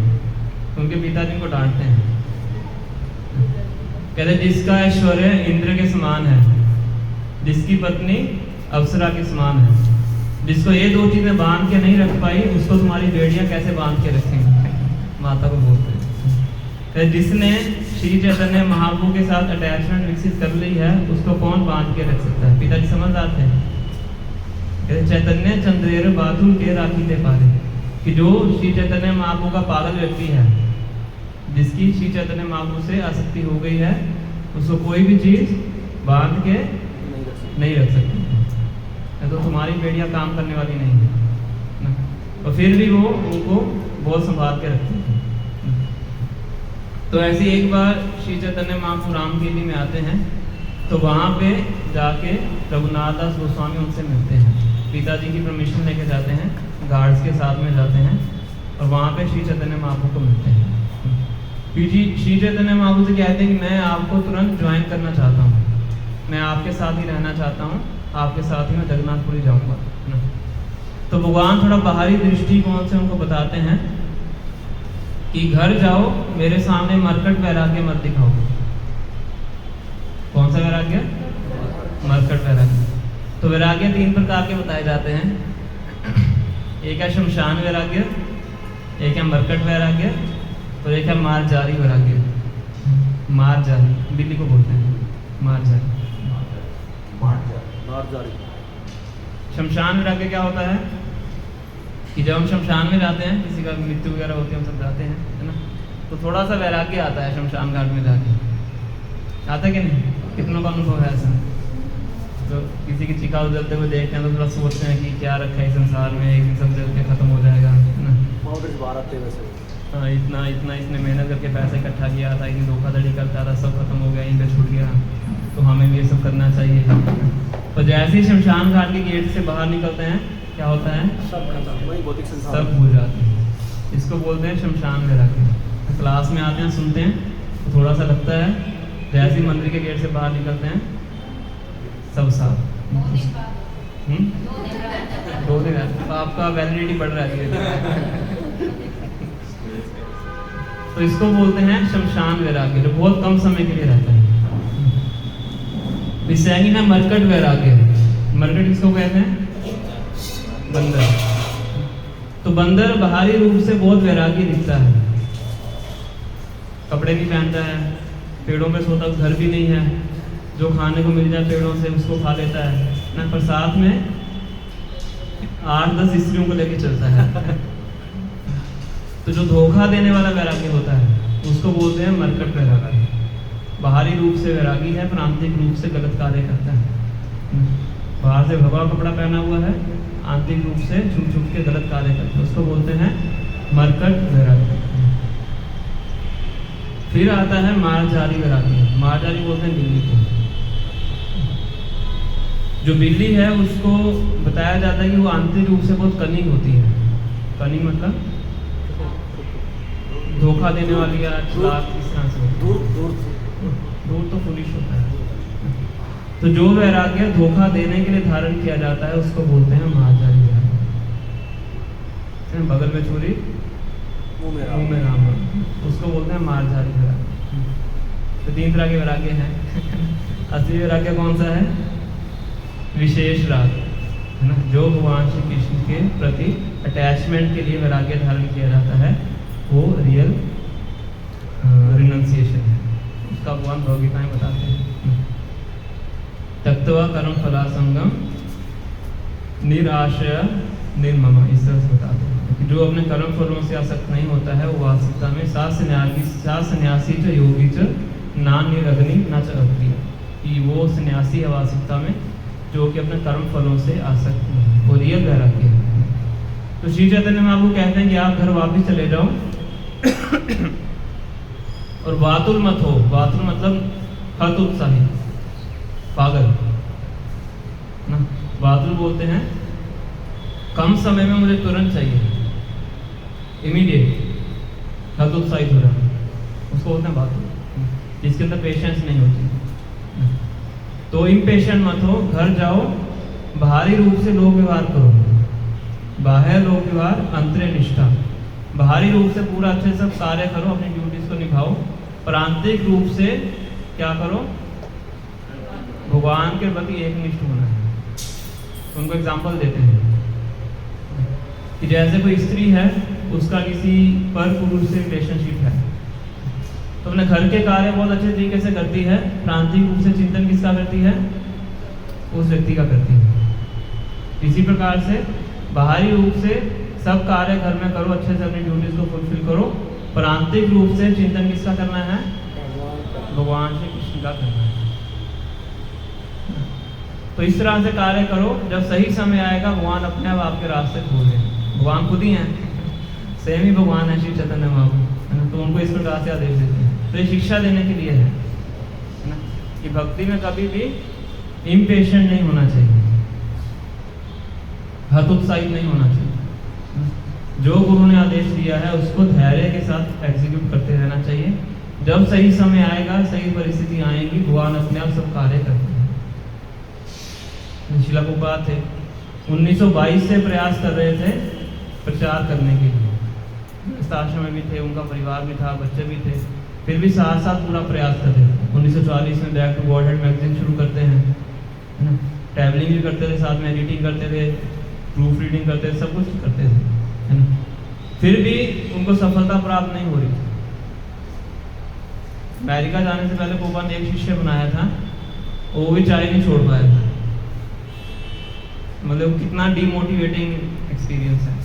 [SPEAKER 1] उनके पिताजी को डांटते हैं, कहते जिसका ऐश्वर्य इंद्र के समान है, जिसकी पत्नी अप्सरा के समान है, जिसको ये 2 चीजें बांध के नहीं रख पाई, उसको तुम्हारी बेड़ियां कैसे बांध के रखेंगे। माता को बोलते हैं। जिसने श्री चैतन्य महाप्रभु के साथ अटैचमेंट विकसित कर ली है, उसको कौन बांध के रख सकता है। पिताजी समझदार थे। चैतन्य चंद्रेर बाथुल के राखी थे पारे, कि जो श्री चैतन्य महाप्रभु का पागल व्यक्ति है, जिसकी श्री चैतन्य महाप्रभु से आसक्ति हो गई है, उसको कोई भी चीज बांध के नहीं रख सकती। तो तुम्हारी बेड़ियां काम करने वाली नहीं है। और फिर भी वो उनको बहुत संभाल के रखती है। तो ऐसे एक बार श्री चैतन्य महाप्रभु रामकेली में आते हैं, तो वहाँ पे जाके रघुनाथ दास गोस्वामी उनसे मिलते हैं। पिताजी की परमिशन लेके जाते हैं, गार्ड्स के साथ में जाते हैं और वहाँ पे श्री चैतन्य महाप्रभु को मिलते हैं। श्री चैतन्य महाप्रभु से कहते हैं कि मैं आपको तुरंत ज्वाइन करना चाहता हूँ, मैं आपके साथ ही रहना चाहता हूँ, आपके साथ ही मैं जगन्नाथपुरी जाऊँगा ना। तो भगवान थोड़ा बाहरी दृष्टिकोण से उनको बताते हैं कि घर जाओ, मेरे सामने मरकट वैराग्य मत दिखाओ। कौन सा वैराग्य? मरकट वैराग्य। तो वैराग्य 3 प्रकार के बताए जाते हैं। एक है शमशान वैराग्य, एक है मरकट वैराग्य और एक है मारजारी वैराग्य। मारजारी बिल्ली को बोलते हैं, मारजारी। शमशान वैराग्य क्या होता है कि जब हम शमशान में जाते हैं, किसी का मृत्यु वगैरह होती है, हम सब जाते हैं, है ना। तो थोड़ा सा वैराग्य आता है शमशान घाट में जाके, आता है कि नहीं? कितनों का अनुभव है ऐसा? तो किसी की चिका जलते हुए देखते हैं तो थोड़ा सोचते हैं कि क्या रखा है संसार में, एक दिन सब जल के खत्म हो जाएगा, है ना। हाँ, इतना इसने मेहनत करके पैसा इकट्ठा किया था, इतनी धोखाधड़ी करता था, सब खत्म हो गया, इन पे छूट गया, तो हमें भी ये सब करना चाहिए। तो जैसे ही शमशान घाट के गेट से बाहर निकलते हैं, क्या होता है? सब भूल जाते हैं। इसको बोलते हैं शमशान वैराग्य। क्लास में आते हैं, सुनते हैं तो थोड़ा सा लगता है, जैसे ही मंदिर के गेट से बाहर निकलते हैं सब साफ। 2 दिन तो आपका वैलिडिटी बढ़ रहा है। तो इसको बोलते हैं शमशान वैराग्य, जो बहुत कम समय के लिए रहता है। सेकंड है मरकट वैराग्य। मरकट किसको कहते हैं? बंदर। तो बंदर बाहरी रूप से बहुत वैरागी दिखता है, कपड़े नहीं पहनता है, पेड़ों पे सोता, घर भी नहीं है, जो खाने को मिल जाए पेड़ों से उसको खा लेता है ना, पर साथ में 8-10 स्त्रियों को लेके चलता है। तो जो धोखा देने वाला वैरागी होता है उसको बोलते हैं मरकट वैरागी। बाहरी रूप से वैरागी है पर आंतरिक रूप से गलत कार्य करता है। बाहर से भगवा कपड़ा पहना हुआ है, आंतरिक रूप से छुप छुप के गलत कार्य करते हैं, उसको बोलते हैं मरकट वैरागी। फिर आता है मारजारी वैरागी। मारजारी बोलते हैं बिल्ली को। जो बिल्ली है उसको बताया जाता है कि वो आंतरिक रूप से बहुत कनिंग होती है। कनिंग मतलब धोखा देने वाली या चालाक, इस तरह से। दूर तो फुलिश होती है। तो जो वैराग्य धोखा देने के लिए धारण किया जाता है उसको बोलते हैं मार्जारी वैराग्य। बगल में छुरी मुंह में राम, उसको बोलते हैं मार्जारी वैराग्य। तो 3 तरह के वैराग्य हैं। असली वैराग्य कौन सा है? विशेष राग, है ना, जो भगवान श्री कृष्ण के प्रति अटैचमेंट के लिए वैराग्य धारण किया जाता है, वो रियल रिनंसिएशन है। उसका भगवान भगवगीता में बताते हैं। त्यक्त्वा कर्म फलासंगम निराश्रय निर्मम, इस तरह से बताते हैं कि जो अपने कर्म फलों से आसक्त नहीं होता है वो वास्तविकता में सा सन्यासी च योगी च ना निरग्नि न च अक्रिय, कि वो सन्यासी है वास्तविकता में जो कि अपने कर्म फलों से आसक्त नहीं है, वो रियल वैराग्य है। तो श्री चैतन्य महाप्रभु कहते हैं कि आप घर वापस चले जाओ और वातुल मत हो। वातुल मतलब हतोत्साही, पागल ना। वातुल बोलते हैं कम समय में मुझे तुरंत चाहिए, इमीडिएट, हतोत्साहित हो रहा, उसको बोलते हैं वातुल, जिसके अंदर पेशेंस नहीं होती। तो इम्पेशेंट मत हो, घर जाओ, बाहरी रूप से लोक व्यवहार करो, बाह्य लोक व्यवहार अंतरे निष्ठा। बाहरी रूप से पूरा अच्छे से सब कार्य करो, अपनी ड्यूटीज को निभाओ, पर आंतरिक रूप से क्या करो? भगवान के प्रति एकनिष्ठ होना है। उनको एग्जाम्पल देते हैं कि जैसे कोई स्त्री है, उसका किसी पर पुरुष से रिलेशनशिप है, तो अपने घर के कार्य बहुत अच्छे तरीके से करती है, प्रांतिक रूप से चिंतन किसका करती है? उस व्यक्ति का करती है। इसी प्रकार से बाहरी रूप से सब कार्य घर में करो, अच्छे से अपनी ड्यूटीज को फुलफिल करो, पर आंतरिक रूप से चिंतन किसका करना है? भगवान श्री कृष्ण का करना है। तो इस तरह से कार्य करो, जब सही समय आएगा भगवान अपने आप आपके रास्ते खोल देंगे। भगवान खुद ही हैं, स्वयं ही भगवान है श्री चैतन्य महाप्रभु, है ना। तो उनको इस प्रकार से आदेश देते हैं। तो ये शिक्षा देने के लिए है ना, कि भक्ति में कभी भी इम्पेशेंट नहीं होना चाहिए, हतोत्साहित नहीं होना चाहिए। जो गुरु ने आदेश दिया है उसको धैर्य के साथ एग्जीक्यूट करते रहना चाहिए। जब सही समय आएगा, सही परिस्थिति आएगी, भगवान अपने आप सब कार्य करते हैं। शिला प्रभुपाद थे, 1922 से प्रयास कर रहे थे प्रचार करने के लिए। आश्रम में भी थे, उनका परिवार भी था, बच्चे भी थे, फिर भी साथ साथ पूरा प्रयास कर रहे थे। 1940 में बैक टू गॉडहेड मैगजीन शुरू करते हैं, है ना। ट्रैवलिंग भी करते थे, साथ में एडिटिंग करते थे, प्रूफ रीडिंग करते थे, सब कुछ करते थे, है ना। फिर भी उनको सफलता प्राप्त नहीं हो रही थी। अमेरिका जाने से पहले पोपा ने एक शिष्य बनाया था, वो भी चाय नहीं छोड़ पाया था। मतलब कितना डीमोटिवेटिंग एक्सपीरियंस है।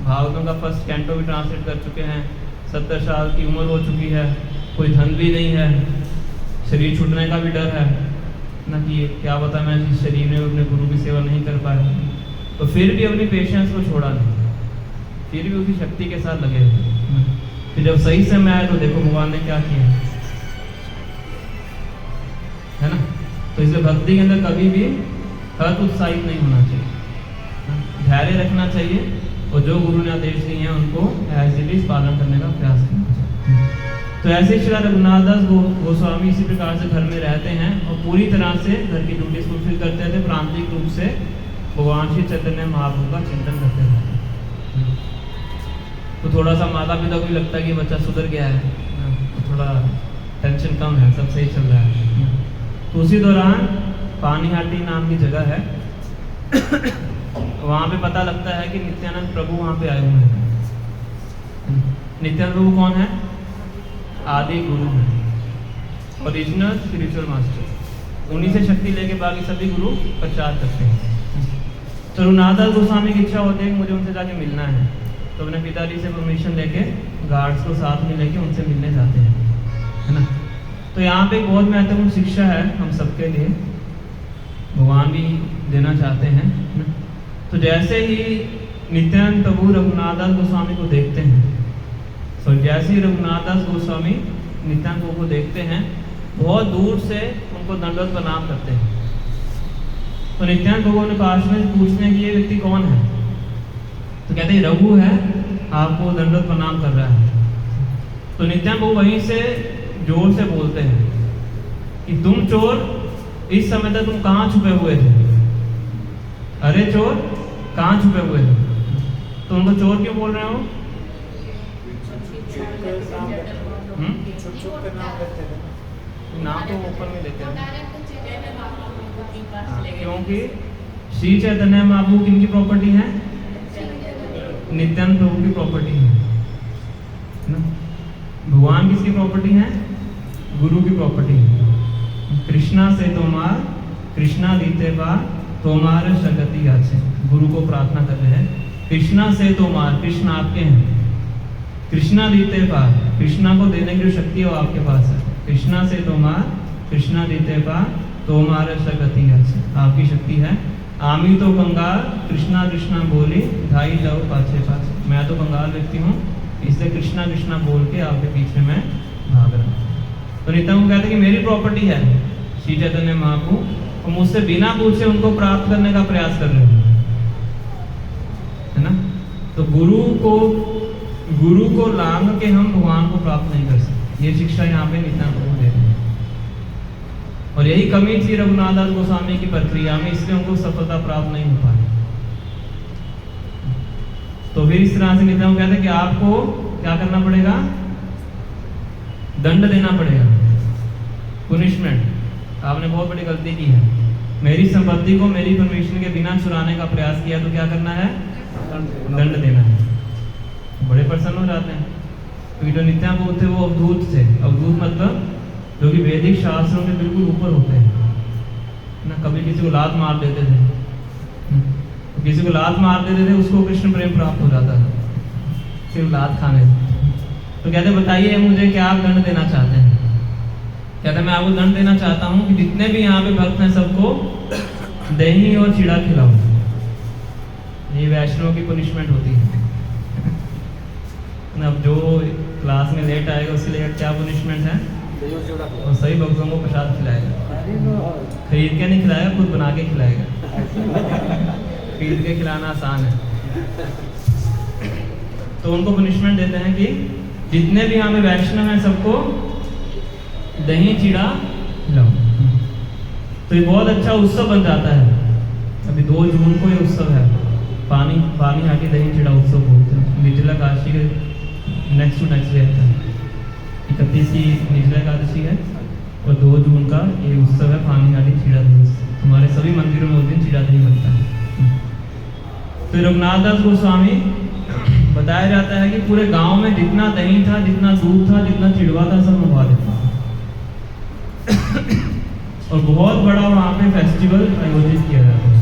[SPEAKER 1] भागवतों का फर्स्ट कैंटो भी ट्रांसलेट कर चुके हैं, 70 साल की उम्र हो चुकी है, कोई धन भी नहीं है, शरीर छूटने का भी डर है ना, कि क्या पता मैं इस शरीर में अपने गुरु की सेवा नहीं कर पाया। तो फिर भी अपनी पेशेंस को छोड़ा नहीं, फिर भी उसी शक्ति के साथ लगे रहे। फिर जब सही समय आया तो देखो भगवान ने क्या किया, है ना। तो इसलिए भक्ति के अंदर कभी भी हतोत्साहित नहीं होना चाहिए, धैर्य रखना चाहिए, और जो गुरु ने आदेश दिए हैं उनको एज इट इज पालन करने का प्रयास करना चाहिए। तो ऐसे श्री रघुनाथ दास गोस्वामी इसी प्रकार से घर में रहते हैं और पूरी तरह से घर की ड्यूटीज फुलफिल करते थे, प्रांतिक रूप से भगवान श्री चैतन्य महाप्रभु का चिंतन करते थे। तो थोड़ा सा माता पिता को भी लगता है कि बच्चा सुधर गया है, तो थोड़ा टेंशन कम है, सब सही चल रहा है। तो उसी दौरान पानीहाटी नाम की जगह है, वहाँ पे पता लगता है कि नित्यानंद प्रभु वहाँ पे आए हुए हैं। नित्यानंद प्रभु कौन है? आदि गुरु हैं, ओरिजिनल स्पिरिचुअल मास्टर। उन्हीं से शक्ति लेके बाकी सभी गुरु प्रचार करते हैं। तो रघुनाथ दास गोस्वामी की इच्छा होती है कि मुझे उनसे जाके मिलना है, तो अपने पिताजी से परमिशन लेके गार्ड्स को साथ में लेके उनसे मिलने जाते हैं, है ना। तो यहाँ पे एक बहुत महत्वपूर्ण शिक्षा है हम सबके लिए, भगवान भी देना चाहते हैं ना। तो जैसे ही नित्यानंद प्रभु रघुनाथ दास गोस्वामी को देखते हैं, तो जैसे ही रघुनाथ दास गोस्वामी नित्यानंद प्रभु को देखते हैं, बहुत दूर से उनको दंडवत प्रणाम करते हैं। तो नित्यानंद प्रभु ने पास में पूछते हैं कि ये व्यक्ति कौन है, तो कहते हैं रघु है, आपको दंडवत प्रणाम कर रहा है। तो नित्यानंद प्रभु वहीं से जोर से बोलते हैं कि तुम चोर इस समय तक तुम कहाँ छुपे हुए थे? अरे चोर, कहाँ छुपे हुए थे? तो उनको चोर क्यों बोल रहे हो? नाम तो ऊपर में लेते हैं। क्योंकि श्री चैतन्य महाप्रभु किनकी प्रॉपर्टी है? नित्यानंद प्रभु की प्रॉपर्टी है ना। भगवान किसकी प्रॉपर्टी है? गुरु की प्रॉपर्टी है। कृष्णा से तोमार, कृष्णा दीते बार तोमार शगति आछे। गुरु को प्रार्थना कर रहे हैं, कृष्णा से तोमार, कृष्ण आपके हैं। कृष्णा दीते पार, कृष्णा को देने की जो शक्ति है वो आपके पास है। कृष्णा से तोमार, कृष्णा दीते पार तोमार शगति आछे, आपकी शक्ति है। आमी तो कंगाल, कृष्णा कृष्णा बोली ढाई जाओ पाछे पाछे। मैं तो कंगाल व्यक्ति हूँ, इसलिए कृष्णा कृष्णा बोल के आपके पीछे मैं भाग रहा हूँ। तो नित्यानंद कहते हैं कि मेरी प्रॉपर्टी है श्री चैतन्य महाप्रभु, और मुझसे बिना पूछे उनको प्राप्त करने का प्रयास कर रहे हो, है ना। तो गुरु को लांग के हम भगवान को प्राप्त नहीं कर सकते। ये शिक्षा यहाँ पे नित्यानंद प्रभु दे रहे हैं। और यही कमी थी रघुनाथ दास गोस्वामी की प्रक्रिया में, इसलिए उनको सफलता प्राप्त नहीं हो पाई। तो फिर इस तरह से नित्यानंद कहते हैं कि आपको क्या करना पड़ेगा? दंड देना पड़ेगा, पुनिशमेंट। आपने बहुत बड़ी गलती की है, मेरी संपत्ति को मेरी परमिशन के बिना चुराने का प्रयास किया, तो क्या करना है? दंड देना है। बड़े प्रसन्न हो जाते हैं, क्योंकि जो नित्यानंद प्रभु थे वो अवधूत थे। अवधूत मतलब जो कि वैदिक शास्त्रों के बिल्कुल ऊपर होते हैं ना। कभी किसी को लात मार देते थे, तो किसी को लात मार देते थे, उसको कृष्ण प्रेम प्राप्त हो जाता था सिर्फ लात खाने से। तो कहते बताइए मुझे क्या आप दंड देना चाहते हैं? कहते मैं आपको दंड देना चाहता हूँ कि जितने भी यहाँ पे भक्त हैं सबको दही और चिड़ा खिलाओ। ये वैष्णव की पनिशमेंट होती है। अब जो क्लास में लेट आएगा उसके लिए क्या पनिशमेंट है? और सही भक्तों को प्रसाद खिलाएगा। खरीद के नहीं खिलाएगा, खुद बना के खिलाएगा। खरीद के खिलाना आसान है। तो उनको पनिशमेंट देते हैं कि जितने भी यहाँ पे वैष्णव हैं सबको दही चिड़ा खिलाओ। तो ये बहुत अच्छा उत्सव बन जाता है। अभी 2 जून को ये उत्सव है, पानी हाटी दही चिड़ा उत्सव बोलते हैं। निर्जला काशी के नेक्स्ट टू नेक्स्ट डे आता है। 31 की निर्जला एकादशी है और 2 जून का ये उत्सव है पानी हाटी चिड़ा दही। हमारे सभी मंदिरों में उस दिन चिड़ा दही बनता है। तो रघुनाथ दास गोस्वामी बताया जाता है कि पूरे गांव में जितना दही था, जितना दूध था, जितना चिड़वा था, सब मंगवा देता। और बहुत बड़ा वहाँ पे फेस्टिवल आयोजित किया जाता है।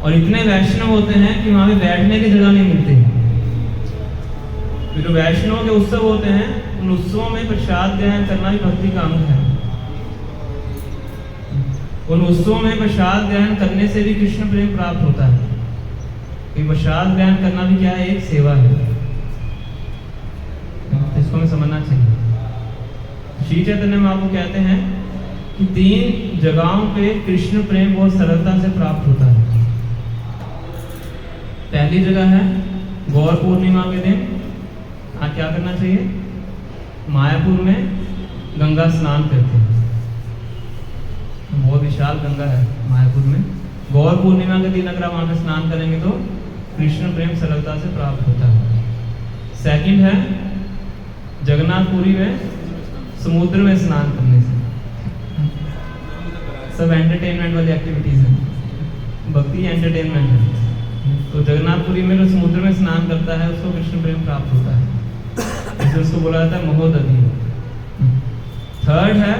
[SPEAKER 1] और इतने वैष्णव होते हैं कि वहाँ पे बैठने की जगह नहीं मिलती। तो जो वैष्णव के उत्सव होते हैं, उन उत्सवों में प्रसाद ग्रहण करना भी भक्ति का अंग है। उन उत्सवों में प्रसाद ग्रहण करने से भी कृष्ण प्रेम प्राप्त होता है। कि प्रसाद ग्रहण करना भी क्या है? एक सेवा है। इसको हमें समझना चाहिए। श्री चैतन्य महाप्रभु कहते हैं कि 3 जगहों पे कृष्ण प्रेम बहुत सरलता से प्राप्त होता है। पहली जगह है गौर पूर्णिमा के दिन। क्या करना चाहिए? मायापुर में गंगा स्नान करते हैं। बहुत विशाल गंगा है मायापुर में। गौर पूर्णिमा के दिन अगर आप वहाँ पे स्नान करेंगे तो कृष्ण प्रेम सरलता से प्राप्त होता है। सेकंड है जगन्नाथपुरी में समुद्र में स्नान करने से। सब एंटरटेनमेंट वाली एक्टिविटीज हैं, भक्ति एंटरटेनमेंट है। तो जगन्नाथपुरी में जो समुद्र में स्नान करता है उसको कृष्ण प्रेम प्राप्त होता है, इसलिए उसको बोला जाता है महोदधि। थर्ड है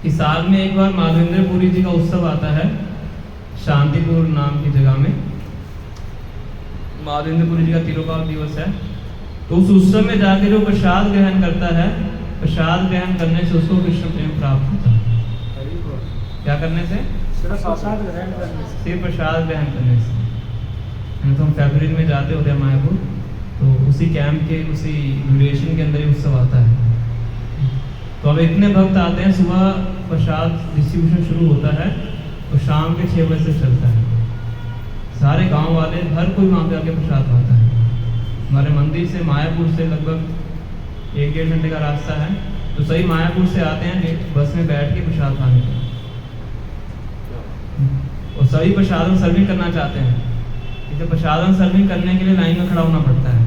[SPEAKER 1] कि साल में एक बार माधवेंद्रपुरी जी का उत्सव आता है, शांतिपुर नाम की जगह में माधवेंद्रपुरी जी का तिरुभाव दिवस है। तो उस उत्सव में जाके जो प्रसाद ग्रहण करता है, प्रसाद ग्रहण करने से उसको कृष्ण प्रेम प्राप्त होता है। क्या करने से?
[SPEAKER 3] प्रसाद ग्रहण करने से।
[SPEAKER 1] सिर्फ प्रसाद ग्रहण करने से। तो हम फरवरी में जाते होते हैं मायापुर, तो उसी कैंप के उसी ड्यूरेशन के अंदर ही उत्सव आता है। तो अब इतने भक्त आते हैं, सुबह प्रसाद डिस्ट्रीब्यूशन शुरू होता है तो शाम के 6 बजे से चलता है। सारे गांव वाले हर कोई वहाँ पे आके प्रसाद पाता है। हमारे मंदिर से मायापुर से लगभग 1-1.5 घंटे का रास्ता है। तो सभी मायापुर से आते हैं बस में बैठ के प्रसाद खाने के, और सभी प्रसादन सर्विंग करना चाहते हैं। इसे प्रसादन सर्विंग करने के लिए लाइन में खड़ा होना पड़ता है।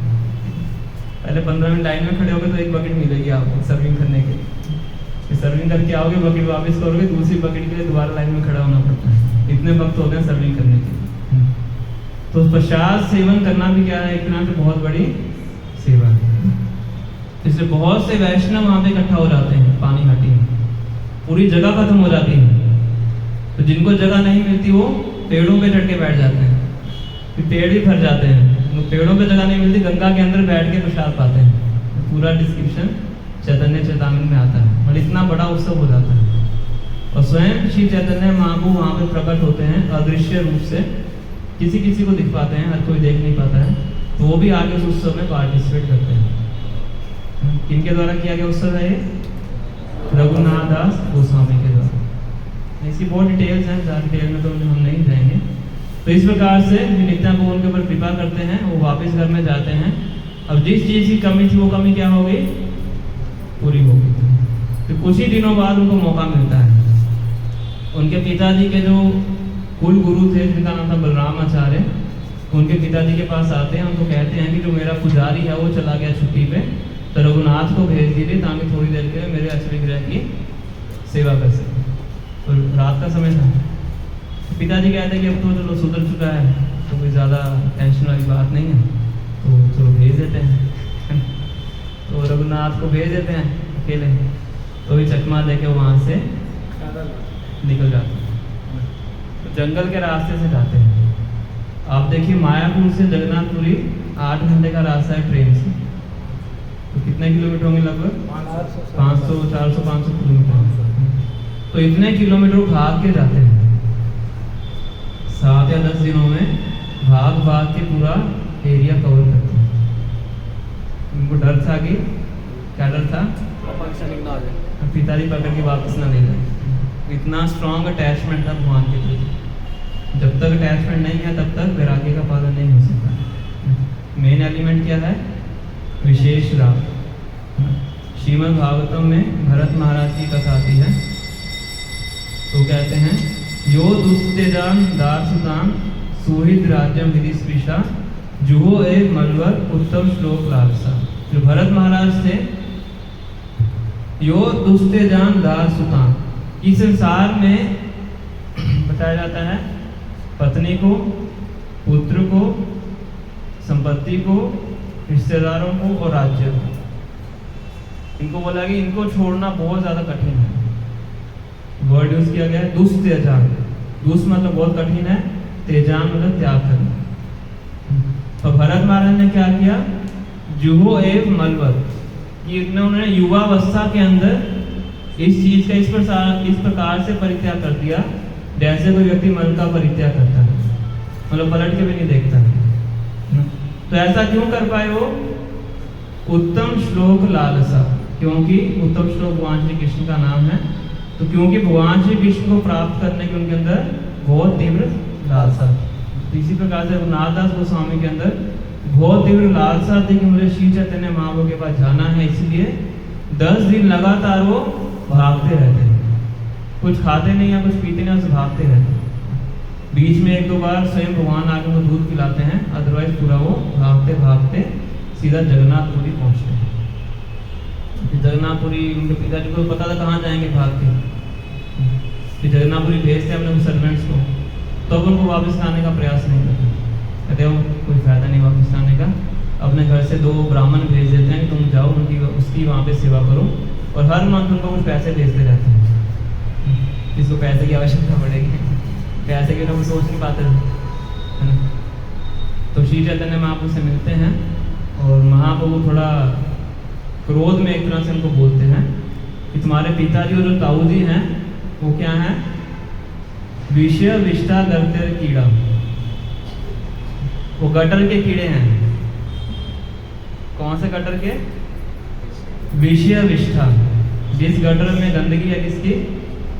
[SPEAKER 1] पहले 15 मिनट लाइन में खड़े होगे तो एक बकेट मिलेगी आपको सर्विंग करने के लिए। सर्विंग करके आओगे, बकेट वापस करोगे, दूसरी बकेट के लिए दोबारा लाइन में खड़ा होना पड़ता है। इतने वक्त होते हैं सर्विंग करने के लिए। तो प्रसाद सेवन करना भी क्या है, एक तरह से बहुत बड़ी सेवा है। इसलिए बहुत से वैष्णव वहाँ पे इकट्ठा हो जाते हैं पानी घाटी में, पूरी जगह खत्म हो जाती है। तो जिनको जगह नहीं मिलती वो पेड़ों पे चढ़ के बैठ जाते हैं, फिर पेड़ भी भर जाते हैं। पेड़ों पे जगह नहीं मिलती, गंगा के अंदर बैठ के प्रसाद पाते हैं। पूरा डिस्क्रिप्शन चैतन्य चेतावनी में आता है, और इतना बड़ा उत्सव हो जाता है। और स्वयं श्री चैतन्य महाप्रभु वहाँ पे प्रकट होते हैं अदृश्य रूप से, किसी किसी को दिख पाते हैं, हर कोई देख नहीं पाता है। तो वो भी आगे उस उत्सव में पार्टिसिपेट करते हैं। किनके द्वारा किया गया उत्सव है ये? रघुनाथ दास गोस्वामी के द्वारा। इसकी बहुत डिटेल्स हैं, ज़्यादा डिटेल में तो हम नहीं जाएंगे। तो इस प्रकार से नित्यानंद उनके ऊपर कृपा करते हैं, वो वापस घर में जाते हैं। अब जिस चीज़ की कमी थी वो कमी क्या हो गई? पूरी हो गई। तो कुछ ही दिनों बाद उनको मौका मिलता है। उनके पिताजी के जो कुल गुरु थे, जिनका नाम था बलराम आचार्य, उनके पिताजी के पास आते हैं। उनको कहते हैं कि जो मेरा पुजारी है वो चला गया छुट्टी पे, तो रघुनाथ को भेज दीजिए ताकि थोड़ी देर के लिए मेरे अचली ग्रह की सेवा कर सके। तो रात का समय था। तो पिताजी कहते हैं कि अब तो चलो सुधर चुका है, तो कोई ज़्यादा टेंशन वाली बात नहीं है, तो चलो भेज देते हैं। तो रघुनाथ को भेज देते हैं अकेले, तो भी चकमा लेके वहाँ से निकल जाते हैं। तो जंगल के रास्ते से जाते हैं। आप देखिए मायापुर से जगन्नाथपुरी 8 घंटे का रास्ता है ट्रेन से। तो कितने किलोमीटर होंगे? लगभग 500, 400, 500 किलोमीटर। तो इतने किलोमीटर भाग के जाते हैं। 7 या 10 दिनों में भाग भाग के पूरा एरिया कवर करते हैं। उनको डर था कि क्या डर था? पिताजी पकड़ के वापस ना ले जाए। इतना स्ट्रॉन्ग अटैचमेंट था भगवान के प्रति। जब तक अटैचमेंट नहीं है तब तक वैराग्य का पालन नहीं हो सकता। मेन एलिमेंट क्या है? विशेष राग। श्रीमद् भागवतम में भरत महाराज की कथा आती है। तो कहते हैं, यो दुस्तेजान दारसुतान सुहित राज्यम विधि स्पृशा जुहो ए मलवर उत्तम श्लोक लालसा। जो भरत महाराज थे, यो दुस्तेजान दारसुतान, इस संसार में बताया जाता है पत्नी को, पुत्र को, संपत्ति को, रिश्तेदारों को और राज्य को, इनको बोला कि इनको छोड़ना बहुत ज़्यादा कठिन है। वर्ड यूज किया गया है दुस्तेजान। दुस मतलब बहुत कठिन है, तेजान मतलब त्याग करना। तो भरत महाराज ने क्या किया? जुहो एव मलवत, कि उन्होंने युवावस्था के अंदर इस चीज का इस प्रकार से परित्याग कर दिया जैसे कोई व्यक्ति मल का परित्याग करता है, मतलब पलट के भी नहीं देखता है। तो ऐसा क्यों कर पाए वो? उत्तम श्लोक लालसा, क्योंकि उत्तम श्लोक भगवान श्री कृष्ण का नाम है। तो क्योंकि भगवान श्री कृष्ण को प्राप्त करने के उनके अंदर बहुत तीव्र लालसा। तो इसी प्रकार से रघुनाथ दास गोस्वामी के अंदर बहुत तीव्र लालसा थी कि मुझे श्री चैतन्य महाप्रभु के पास जाना है। इसलिए 10 दिन लगातार वो भागते रहते हैं, कुछ खाते नहीं है, कुछ पीते नहीं, बस भागते रहते हैं। बीच में 1-2 बार स्वयं भगवान आके वो दूध पिलाते हैं, अदरवाइज पूरा वो भागते भागते सीधा जगन्नाथपुरी पहुँचते हैं। जगन्नाथपुरी उनके पिताजी को पता था कहाँ जाएंगे भाग के, कि जगन्नाथपुरी भेजते हैं अपने सर्वेंट्स को, तब तो उनको वापस लाने का प्रयास नहीं करते। कहते हो कोई फायदा नहीं वापस लाने का, अपने घर से 2 ब्राह्मण भेज देते हैं कि तुम जाओ उनकी उसकी वहाँ पे सेवा करो, और हर मंथ उनको कुछ पैसे भेजते रहते हैं। जिसको पैसे की आवश्यकता पड़ेगी, पैसे के लोग सोच नहीं पाते थे, है ना। तो श्री चैतन्य महाप्रभु से मिलते हैं, और महाप्रभु थोड़ा क्रोध में एक तरह से उनको बोलते हैं कि तुम्हारे पिताजी और जो ताऊ जी हैं वो क्या है? विषय विष्टा गटर कीड़ा, वो गटर के कीड़े हैं। कौन से गटर के? विषय विष्ठा, जिस गटर में गंदगी है किसकी?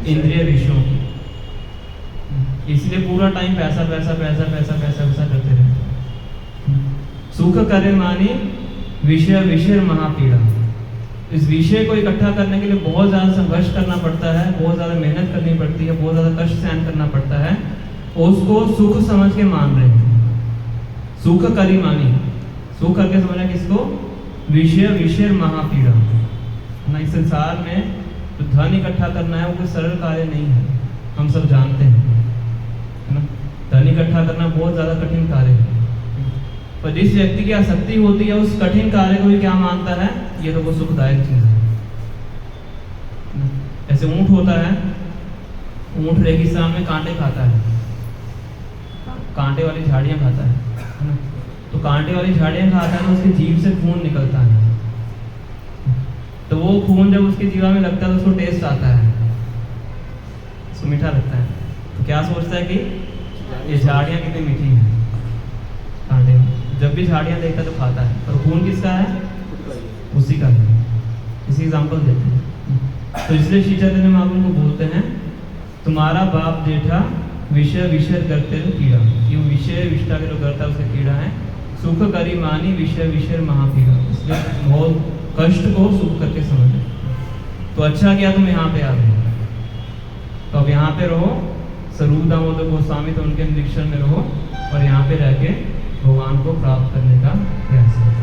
[SPEAKER 1] इंद्रिय विषयों की। इसलिए पूरा टाइम पैसा पैसा पैसा पैसा पैसा पैसा करते रहे। सुख करे मानी विषय विषय महापीड़ा, इस विषय को इकट्ठा करने के लिए बहुत ज़्यादा संघर्ष करना पड़ता है, बहुत ज़्यादा मेहनत करनी पड़ती है, बहुत ज़्यादा कष्ट सहन करना पड़ता है, उसको सुख समझ के मान रहे हैं। सुख करी मानी, सुख करके समझना किसको? विषय विषय महापीड़ा ना। इस संसार में जो धन इकट्ठा करना है वो कोई सरल कार्य नहीं है, हम सब जानते हैं, है ना। धन इकट्ठा करना बहुत ज़्यादा कठिन कार्य है, पर जिस व्यक्ति की आसक्ति होती है उस कठिन कार्य को भी क्या मानता है? ये तो वो सुखदायक चीज है। ऐसे ऊंट होता है, ऊंट रेगिस्तान में कांटे खाता है, कांटे वाली झाड़ियां खाता है ना। तो कांटे वाली झाड़ियां खाता है तो उसकी जीभ से खून निकलता है, तो वो खून जब उसकी जीवा में लगता है तो उसको टेस्ट आता है, उसको मीठा लगता है। तो क्या सोचता है कि ये झाड़ियां कितनी मीठी हैं, कांटे में जब भी झाड़ियां देखता है तो खाता है, और खून किसका है? उसी का है। इसी एग्जाम्पल देते हैं। तो इसलिए श्री चैतन्य महाप्रभु को बोलते हैं, तुम्हारा बाप जेठा विषय विषय करते तो कीड़ा, ये विषय विष्टा के जो करता है उसका कीड़ा है। सुख करी मानी विषय विषय महापीड़ा, इसलिए बहुत कष्ट को सुख करके समझे। तो अच्छा किया तुम यहाँ पे आ गए, तो अब यहाँ पे रहो, स्वरूप दामोदर गोस्वामी तो उनके निरीक्षण में रहो, और यहाँ पे रह के भगवान को प्राप्त करने का प्रयास करो।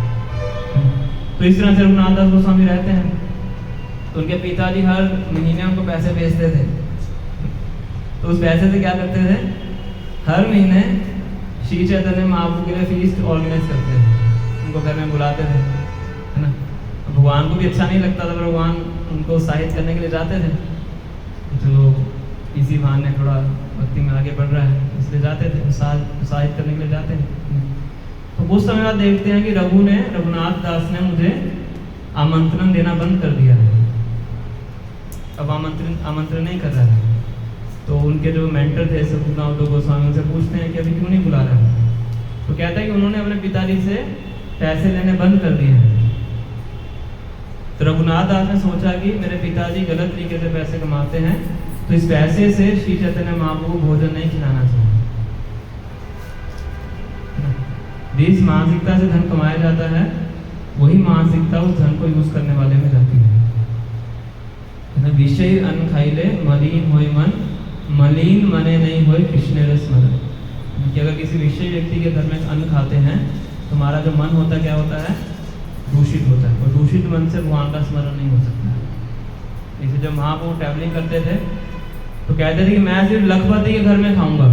[SPEAKER 1] तो इस तरह से रघुनाथ दास गोस्वामी रहते हैं। तो उनके पिताजी हर महीने उनको पैसे भेजते थे, तो उस पैसे से क्या करते थे? हर महीने श्री चैतन्य महाप्रभु के लिए फीस्ट ऑर्गेनाइज करते थे, उनको घर में बुलाते थे, है ना। भगवान को भी अच्छा नहीं लगता था, भगवान उनको उत्साहित करने के लिए जाते थे, चलो इसी बहाने थोड़ा भक्ति में आगे बढ़ रहा है इसलिए जाते थे, उत्साहित करने के लिए जाते हैं। तो कुछ समय बाद देखते हैं कि रघुनाथ दास ने मुझे आमंत्रण देना बंद कर दिया है, अब आमंत्रण नहीं कर रहा है। तो उनके जो मेंटर थे स्वरूप गोस्वामी उनसे पूछते हैं कि अभी क्यों नहीं बुला रहा है? तो कहता है कि उन्होंने अपने पिताजी से पैसे लेने बंद कर दिए हैं। तो रघुनाथ दास ने सोचा कि मेरे पिताजी गलत तरीके से पैसे कमाते हैं, तो इस पैसे से श्री चैतन्य महाप्रभु को भोजन नहीं खिलाना चाहिए। जिस मानसिकता से धन कमाया जाता है वही मानसिकता उस धन को यूज करने वाले में जाती है ना। विषय अन्न खाइले मलिन होय मन, मलिन मने नहीं होय कृष्ण रस स्मरण। कि अगर किसी विषय व्यक्ति के घर में अन्न खाते हैं तो हमारा जो मन होता है क्या होता है? दूषित होता है, और दूषित मन से भगवान का स्मरण नहीं हो सकता। इसे जब महाप्रभु ट्रैवलिंग करते थे तो कहते थे कि मैं सिर्फ लखपति के घर में खाऊंगा।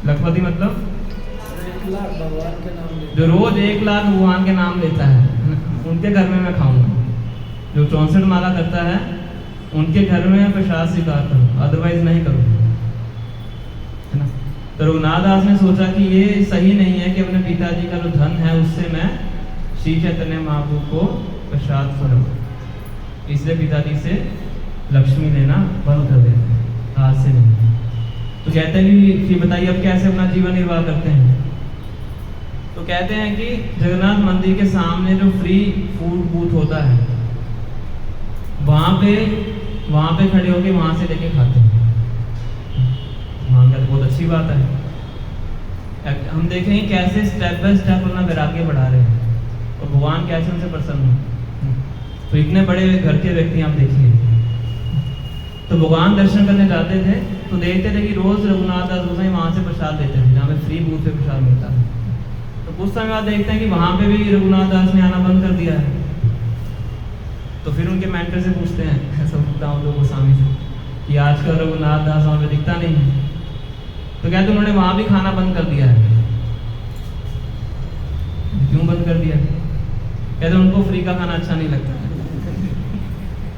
[SPEAKER 1] लखपति मतलब
[SPEAKER 3] भगवान के नाम
[SPEAKER 1] जो रोज 1 लाख भगवान के नाम लेता है, उनके घर में मैं खाऊंगा। जो 64 माला करता है उनके घर में प्रसाद स्वीकार करूँ, अदरवाइज नहीं करूँ, है ना। तो रघुनाथ दास ने सोचा कि ये सही नहीं है कि अपने पिताजी का जो धन है उससे मैं श्री चैतन्य महाप्रभु को प्रसाद करूँ, इसलिए पिताजी से लक्ष्मी लेना बंद कर देते हैं, आज से नहीं। तो कहते हैं कि बताइए अब कैसे अपना जीवन निर्वाह करते हैं? तो कहते हैं कि जगन्नाथ मंदिर के सामने जो फ्री फूड बूथ होता है वहाँ पे खड़े होके वहाँ से लेके खाते हैं। मान कहते बहुत अच्छी बात है। हम देखेंगे कैसे स्टेप बाय स्टेप अपना वैराग्य बढ़ा रहे हैं और भगवान कैसे उनसे प्रसन्न हो। तो इतने बड़े घर के व्यक्ति आप देखिए, तो भगवान दर्शन करने जाते थे तो देखते थे कि रोज रघुनाथ दास गोसाई वहाँ से प्रसाद लेते थे, जहाँ पे फ्री बूथ पे प्रसाद मिलता है। तो कुछ समय बाद देखते हैं कि वहाँ पे भी रघुनाथ दास ने आना बंद कर दिया है। तो फिर उनके मेंटर से पूछते हैं स्वरूप गोस्वामी से कि आजकल रघुनाथ दास वहाँ पे दिखता नहीं है। तो कहते उन्होंने वहाँ भी खाना बंद कर दिया है। क्यों बंद कर दिया? कहते उनको फ्री का खाना अच्छा नहीं लगता।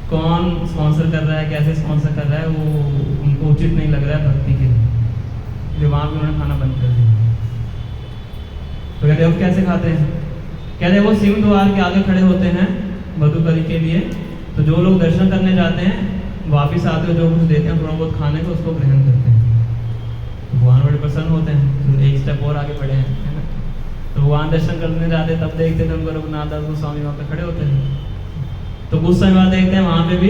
[SPEAKER 1] कौन स्पॉन्सर कर रहा है, कैसे स्पॉन्सर कर रहा है, वो उनको उचित नहीं लग रहा है भक्ति के लिए, जो वहाँ भी उन्होंने खाना बंद कर दिया। तो कहते अब कैसे खाते हैं? कहते वो सिंह द्वार के आगे खड़े होते हैं मधुकरी के लिए, तो जो लोग दर्शन करने जाते हैं वापिस आते हुए जो कुछ देते हैं थोड़ा बहुत खाने को, उसको ग्रहण करते हैं। तो भगवान बड़े प्रसन्न होते हैं, तो एक स्टेप और आगे बढ़े हैं, है ना। तो भगवान दर्शन करने जाते तब देखते थे उनको रघुनाथ दास गोस्वामी वहाँ पे खड़े होते हैं। तो कुछ समय बाद देखते हैं वहाँ पे भी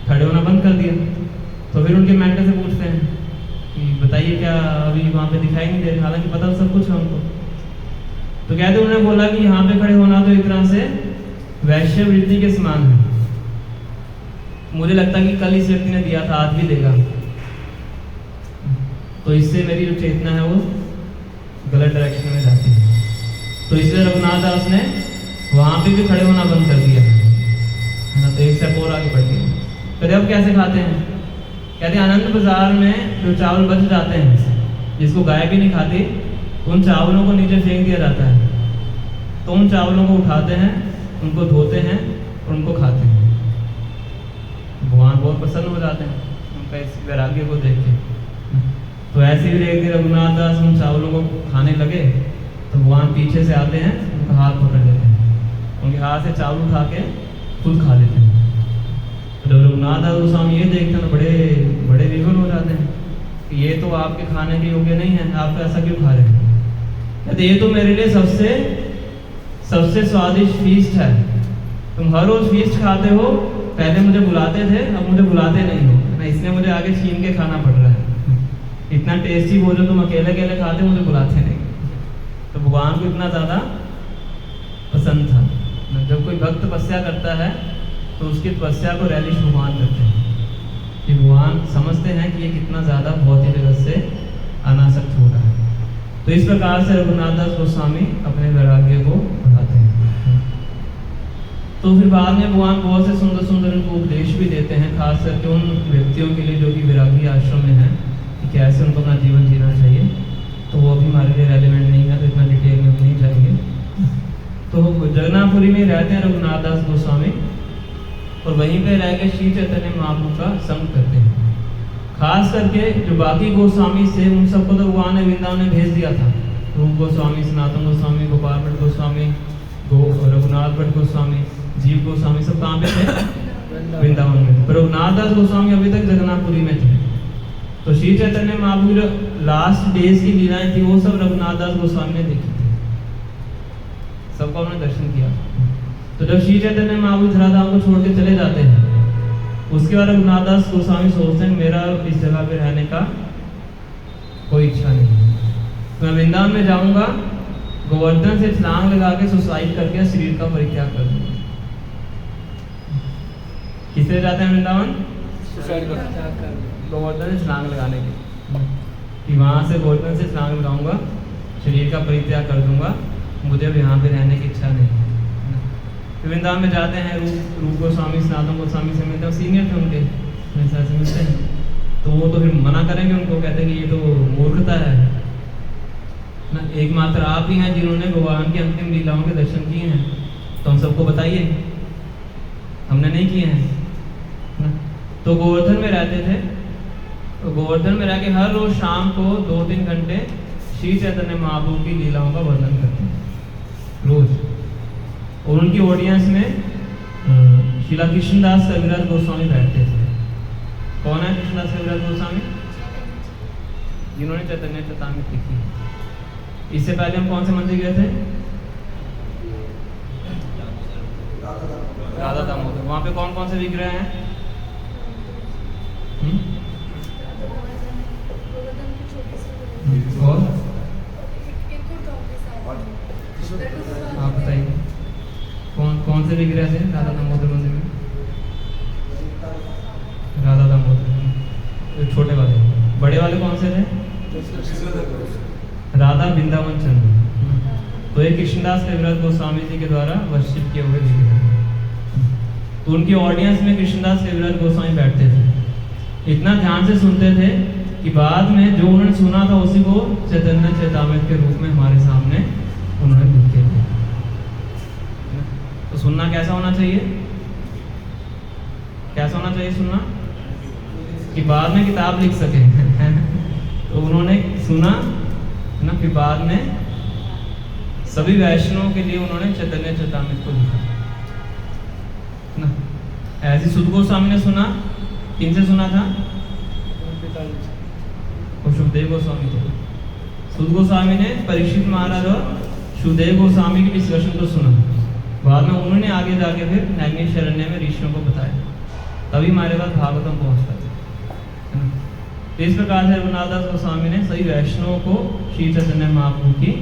[SPEAKER 1] खड़े होना बंद कर दिया। तो फिर उनके मेंटर से पूछते हैं कि बताइए क्या अभी वहाँ पे दिखाई नहीं दे रहे, हालांकि पता सब कुछ है उनको। तो कहते उन्होंने बोला कि यहाँ पे खड़े होना तो एक तरह से वैश्य वृत्ति के समान है। मुझे लगता है कि कल इस व्यक्ति ने दिया था, आज भी देगा, तो इससे मेरी जो चेतना है वो गलत डायरेक्शन में जाती है। तो इसलिए रघुनाथ दास ने वहां पे भी खड़े होना बंद कर दिया है ना। तो एक स्टेप और आगे बढ़ गए। कहते अब कैसे खाते हैं? कहते आनंद बाजार में जो चावल बच जाते हैं, जिसको गाय भी नहीं खाती, उन चावलों को नीचे फेंक दिया जाता है। तो उन चावलों को उठाते हैं, उनको धोते हैं और उनको खाते हैं। भगवान बहुत प्रसन्न हो जाते हैं उनका इस वैराग्य को देख के। तो ऐसे ही एक दिन रघुनाथ दास उन चावलों को खाने लगे तो भगवान पीछे से आते हैं, उनका हाथ पकड़ लेते हैं, उनके हाथ से चावल उठा के खुद खा लेते हैं। तो जब रघुनाथ दास गोस्वामी ये देखते हैं तो बड़े बड़े विवल हो जाते हैं कि ये तो आपके खाने के योग्य नहीं है, आप ऐसा क्यों खा रहे हैं? कहते ये तो मेरे लिए सबसे स्वादिष्ट फीस्ट है। तुम हर रोज फीस्ट खाते हो, पहले मुझे बुलाते थे, अब मुझे बुलाते नहीं हो ना, इसलिए मुझे आगे छीन के खाना पड़ रहा है। इतना टेस्टी भोजन तुम अकेले अकेले खाते, मुझे बुलाते नहीं। तो भगवान को इतना ज़्यादा पसंद था। जब कोई भक्त तपस्या करता है तो उसकी तपस्या को रैलिश भगवान करते हैं कि भगवान समझते हैं कि ये कितना ज़्यादा भौतिक जगत से अनासक्त हो रहा है। तो इस प्रकार से रघुनाथ दास गोस्वामी अपने वैराग्य को बढ़ाते हैं। तो फिर बाद में भगवान बहुत से सुंदर सुंदर उनको उपदेश भी देते हैं, खास करके उन व्यक्तियों के लिए जो कि वैरागी आश्रम में हैं, कि कैसे उनको अपना जीवन जीना चाहिए। तो वो अभी हमारे लिए रेलिवेंट नहीं है, तो इतना डिटेल में हम नहीं जाएंगे। तो जगन्नाथपुरी में रहते हैं रघुनाथ दास गोस्वामी, और वहीं पे रह के श्री चैतन्य महाप्रभु का संग करते हैं। खास करके जो बाकी गोस्वामी से उन सबको तो भगवान ने वृंदावन में भेज दिया था। रूप गोस्वामी, सनातन गोस्वामी, गोपाल भट्ट गोस्वामी, रघुनाथ भट्ट गोस्वामी, जीव गोस्वामी, सब कहाँ पे थे? वृंदावन में। पर रघुनाथ दास गोस्वामी अभी तक जगन्नाथपुरी में थे। तो श्री चैतन्य महाप्रभु जो लास्ट डेज की लीलाएं थी वो सब रघुनाथ दास गोस्वामी ने देखी थी, सबका उन्होंने दर्शन किया। तो जब श्री चैतन्य महाप्रभु धराधाम को छोड़ के चले जाते हैं, उसके बाद रघुनाथ दास गोस्वामी सोचते हैं मेरा इस जगह पे रहने का कोई इच्छा नहीं, मैं वृंदावन में जाऊंगा, गोवर्धन से छलांग लगा के सुसाइड करके शरीर का परित्याग कर दूंगा। किससे जाते हैं वृंदावन? गोवर्धन से छलांग लगाने के, कि वहां से गोवर्धन से छलांग लगाऊंगा, शरीर का परित्याग कर दूंगा, मुझे अब यहाँ पे रहने की इच्छा नहीं। वृंदावन में जाते हैं, रूप गोस्वामी, सनातन गोस्वामी से मिलते हैं, सीनियर थे उनके, से मिलते हैं। तो वो तो फिर मना करेंगे उनको, कहते हैं कि ये तो मूर्खता है ना, एकमात्र आप ही हैं जिन्होंने भगवान की अंतिम लीलाओं के दर्शन किए हैं, तो हम सबको बताइए, हमने नहीं किए हैं ना। तो गोवर्धन में रहते थे, तो गोवर्धन में रह के हर रोज शाम को 2-3 घंटे श्री चैतन्य महाप्रभु की लीलाओं का वर्णन करते हैं रोज। और उनकी ऑडियंस में श्रीला कृष्णदास कविराज गोस्वामी बैठते थे। कौन है कृष्णदास कविराज गोस्वामी? जिन्होंने चैतन्य चैतामृत लिखी। इससे पहले हम कौन से मंदिर गए थे? राधा दामोदर। वहां पे कौन कौन से विग्रह हैं? और आप बताइए कौन से विग्रह थे राधा दामोदर मंदिर में? राधा दामोदर छोटे वाले। बड़े वाले कौन से थे? राधा वृंदावन चंद्र। तो ये कृष्णदास कविराज गोस्वामी जी के द्वारा वर्षित किए हुए विग्रह। तो उनकी ऑडियंस में कृष्णदास कविराज गोस्वामी बैठते थे, इतना ध्यान से सुनते थे कि बाद में जो उन्होंने सुना था उसी को चैतन्य चैतामृत के रूप में हमारे सामने उन्होंने लिखे थे। तो सुनना कैसा होना चाहिए? कैसा होना चाहिए सुनना? कि बाद में किताब लिख सके। तो उन्होंने सुना ना, फिर बाद में सभी वैष्णवों के लिए उन्होंने चैतन्य चैतामृत को लिखा ना। ऐसे सुध गोस्वामी ने सुना, किनसे सुना था? वो सुखदेव गोस्वामी थे। सुध गोस्वामी ने परीक्षित महाराज और सुखदेव गोस्वामी की डिस्कशन को सुना, बाद में उन्होंने आगे जाके फिर नैमिषारण्य में ऋषियों को बताया, तभी हमारे पास भागवतम पहुंचता है ना। इस प्रकार से रघुनाथ दास गोस्वामी ने सभी वैष्णवों को श्री चैतन्य महाप्रभु की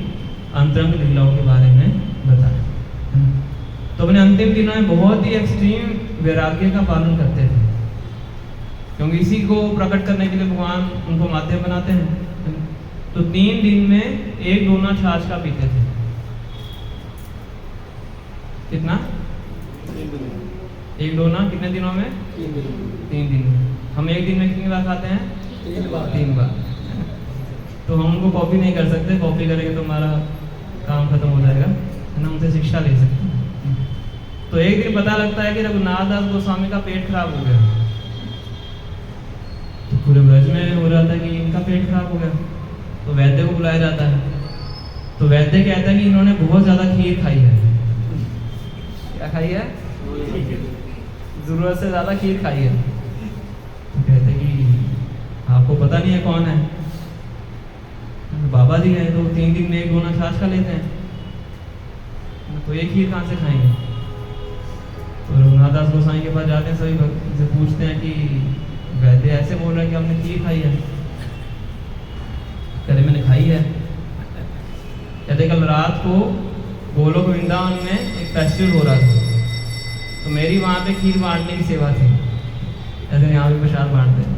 [SPEAKER 1] अंतरंग लीलाओं के बारे में बताया। तो अपने अंतिम दिनों में बहुत ही एक्सट्रीम वैराग्य का पालन करते थे, क्योंकि इसी को प्रकट करने के लिए भगवान उनको माध्यम बनाते हैं। तो 3 दिन में 1 दोना छाछ का पीते थे। कितना? 1 दोना कितने दिनों में? 3 दिन में। हम 1 दिन में कितनी बार खाते हैं? 3 बार। तो हम उनको कॉपी नहीं कर सकते, कॉपी करेंगे तो हमारा काम खत्म हो जाएगा, है ना। उनसे शिक्षा ले सकते हैं। तो एक दिन पता लगता है कि रघुनाथ दास गोस्वामी का पेट खराब हो गया। तो पूरे ब्रज में हो रहा था कि इनका पेट खराब हो गया। तो वैद्य को बुलाया जाता है। तो वैद्य कहता है कि इन्होंने बहुत ज़्यादा खीर खाई है। क्या खाई है? ज़रूरत से ज़्यादा खीर खाई है। तो कहते हैं कि आपको पता नहीं है कौन है? बाबा जी हैं, तो 3 दिन में 1 दोना छाछ खा लेते हैं, तो एक खीर कहाँ से खाएंगे? तो रघुनाथ दास गोसाई के पास जाते हैं, सभी भक्त से पूछते हैं कि वैद्य ऐसे बोल रहे हैं कि हमने खीर खाई है। कहते मैंने खाई है। कहते कल रात को गोलोक वृंदावन में एक फेस्टिवल हो रहा था, तो मेरी वहाँ पे खीर बांटने की सेवा थी। ऐसे यहाँ भी प्रसाद बांटते हैं,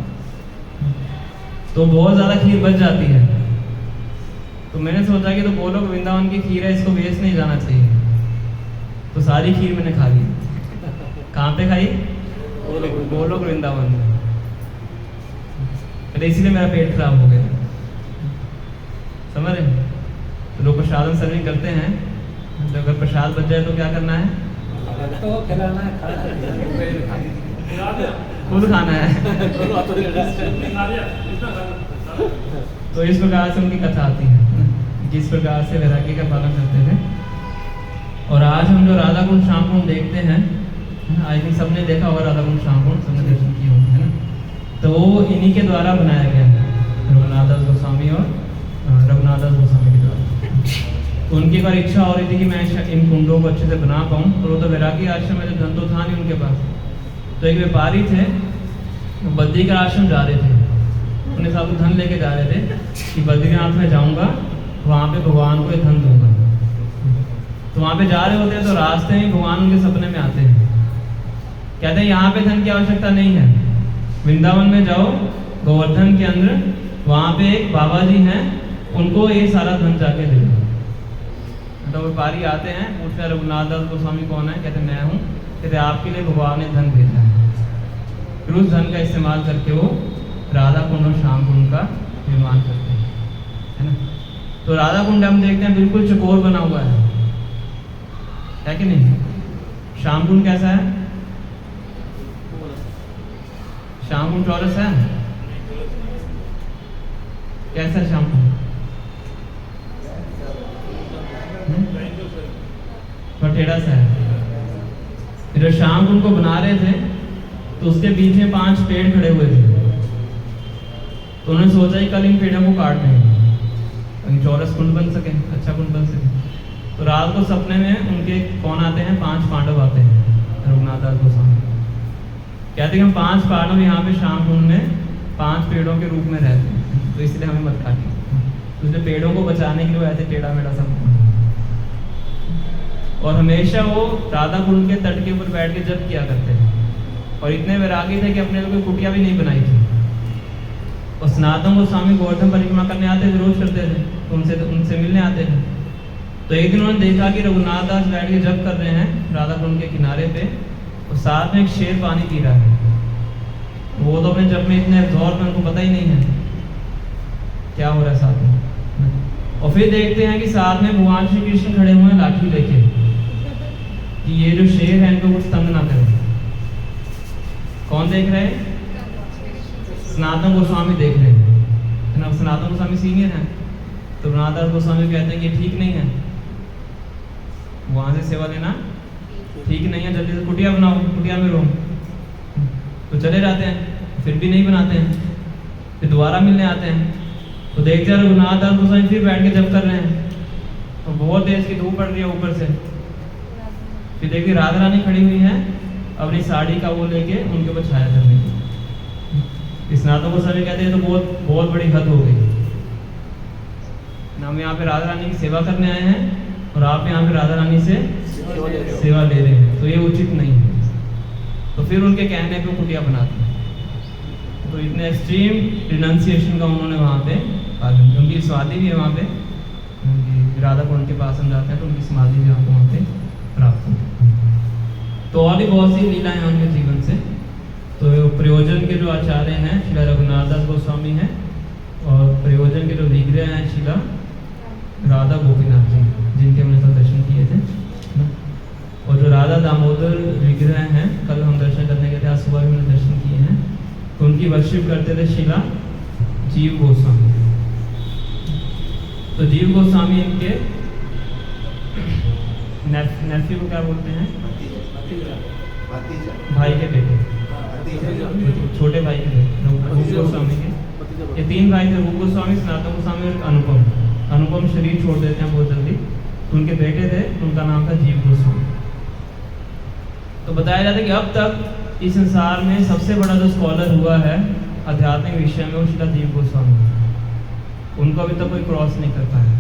[SPEAKER 1] तो बहुत ज़्यादा खीर बच जाती है। तो मैंने सोचा कि तो गोलोक वृंदावन की खीर है, इसको वेस्ट नहीं जाना चाहिए। तो सारी खीर मैंने खा ली। कहाँ पे खाई? गोलोक वृंदावन में। इसलिए मेरा पेट खराब हो गया। समझ रहे? तो लोग प्रसादन सर्विंग करते हैं, तो अगर प्रसाद बच जाए तो क्या करना है?
[SPEAKER 3] तो खिलाना है,
[SPEAKER 1] खुद खाना है। तो इस प्रकार से उनकी कथा आती है, जिस प्रकार से वैराग्य का पालन करते थे। और आज हम जो राधा कुंड श्याम कुंड देखते हैं, आई थिंक सबने देखा होगा राधा कुंड श्याम कुंड, सबने दर्शन किए होंगे, है ना। तो वो इन्हीं के द्वारा बनाया गया है, रघुनाथ दास गोस्वामी और रघुनाथ दास गोस्वामी के द्वारा। तो उनकी एक बार इच्छा हो रही थी कि मैं इन कुंडों को अच्छे से बना पाऊँ, और वो तो वैरागी आश्रम में धन तो था नहीं उनके पास। तो एक व्यापारी थे, बद्रीनाथ आश्रम जा रहे थे, अपने साथ धन लेके जा रहे थे कि बद्रीनाथ में जाऊँगा, वहाँ पे भगवान को धन दूंगा। तो वहाँ पे जा रहे होते हैं, तो रास्ते में भगवान उनके सपने में आते हैं। कहते हैं यहाँ पे धन की आवश्यकता नहीं है, वृंदावन में जाओ, गोवर्धन के अंदर वहाँ पे एक बाबा जी हैं, उनको ये सारा धन जाके दे दो। तो व्यापारी आते हैं, पूछते हैं रघुनाथ दास गोस्वामी कौन है? कहते मैं हूँ। कहते आपके लिए भगवान ने धन भेजा है। फिर उस धन का इस्तेमाल करके वो राधा कुंड और श्याम कुंड का निर्माण करते हैं, है ना। तो राधा कुंड हम देखते हैं बिल्कुल चकोर बना हुआ है कि नहीं? श्याम कुंड कैसा है? श्याम कुंड चौरस है? कैसा है श्याम कुंड? टेढ़ा सा है। जब श्याम कुंड को बना रहे थे, तो उसके बीच में 5 पेड़ खड़े हुए थे। तो उन्होंने सोचा कि कल इन पेड़ों को काट देंगे, चौरस कुंड बन सके, अच्छा कुंड बन सके। तो रात को सपने में उनके कौन आते हैं? 5 पांडव आते हैं, रघुनाथ दास गोस्वामी। कहते हैं हम 5 पांडव यहाँ पे श्याम कुंड में 5 पेड़ों के रूप में रहते हैं, तो इसलिए हमें मत काटिए। तो इसलिए पेड़ों को बचाने के लिए ऐसे टेढ़ा मेढ़ा सब, और हमेशा वो राधा कुंड के तट के ऊपर बैठ के जप किया करते थे। और इतने वैरागी थे कि अपने लोग कुटिया भी नहीं बनाई थी। और सनातन गोस्वामी गोवर्धन परिक्रमा करने आते थे, रोज करते थे, तो उनसे मिलने आते थे। तो एक दिन उन्होंने देखा कि रघुनाथ दास बैठ के जप कर रहे हैं राधा कुंड के किनारे पे, और साथ में एक शेर पानी पी रहा है। वो तो अपने जप में इतने जोर में, उनको पता ही नहीं है क्या हो रहा है साथ में। और फिर देखते हैं कि साथ में भगवान श्री कृष्ण खड़े हुए हैं लाठी लेके, कि ये जो शेर है इनको कुछ तंग ना करे। कौन देख रहे हैं? सनातन गोस्वामी देख रहे हैं, ना। सनातन गोस्वामी सीनियर हैं, तो रघुनाथ दास गोस्वामी कहते हैं कि ठीक नहीं है, वहां से सेवा लेना ठीक नहीं है, जल्दी से कुटिया बनाओ, कुटिया में रहो। तो चले जाते हैं, फिर भी नहीं बनाते हैं। फिर दोबारा मिलने आते हैं, तो देखते हैं रघुनाथ दास गोस्वामी फिर बैठ के जप कर रहे हैं, और बहुत तेज की धूप पड़ रही है ऊपर से। फिर देखिए राधा रानी खड़ी हुई है, अपनी साड़ी का वो लेके उनके ऊपर छाया करने की। स्नातकों गोस्वामी कहते हैं तो बहुत बहुत बड़ी हद हो गई हम यहाँ पे राधा रानी की सेवा करने आए हैं और आप यहाँ पे राधा रानी से सेवा ले रहे हैं, तो ये उचित नहीं है। तो फिर उनके कहने पे कुटिया बनाते हैं। तो इतने एक्सट्रीम रिनाउंसिएशन का उन्होंने वहाँ पे पालन किया। उनकी समाधि भी है वहाँ पे, राधा कुंड के पास हम जाते हैं तो उनकी समाधि भी आपको वहाँ पे प्राप्त होती है। तो और भी बहुत सी लीलाएं हैं उनके जीवन से। तो प्रयोजन के जो आचार्य हैं श्रीला रघुनाथ दास गोस्वामी हैं, और प्रयोजन के जो विग्रह हैं श्रीला राधा गोपीनाथ जी, जिनके हमने कल दर्शन किए थे। और जो राधा दामोदर विग्रह हैं, कल हम दर्शन करने गए थे, आज सुबह भी हमने दर्शन किए हैं। तो उनकी वर्शिप करते थे श्रीला जीव गोस्वामी। तो जीव गोस्वामी इनके नेफ्यू को क्या बोलते हैं? भाई के बेटे, छोटे भाई के बेटे, रूप गोस्वामी के। ये तीन भाई थे, रूप गोस्वामी, सनातन गोस्वामी और अनुपम। अनुपम शरीर छोड़ देते हैं बहुत जल्दी, तो उनके बेटे थे, उनका नाम था जीव गोस्वामी। तो बताया जाता है कि अब तक इस संसार में सबसे बड़ा जो स्कॉलर हुआ है आध्यात्मिक विषय में, वो श्रीला जीव गोस्वामी। उनको अभी तक कोई क्रॉस नहीं कर पाया।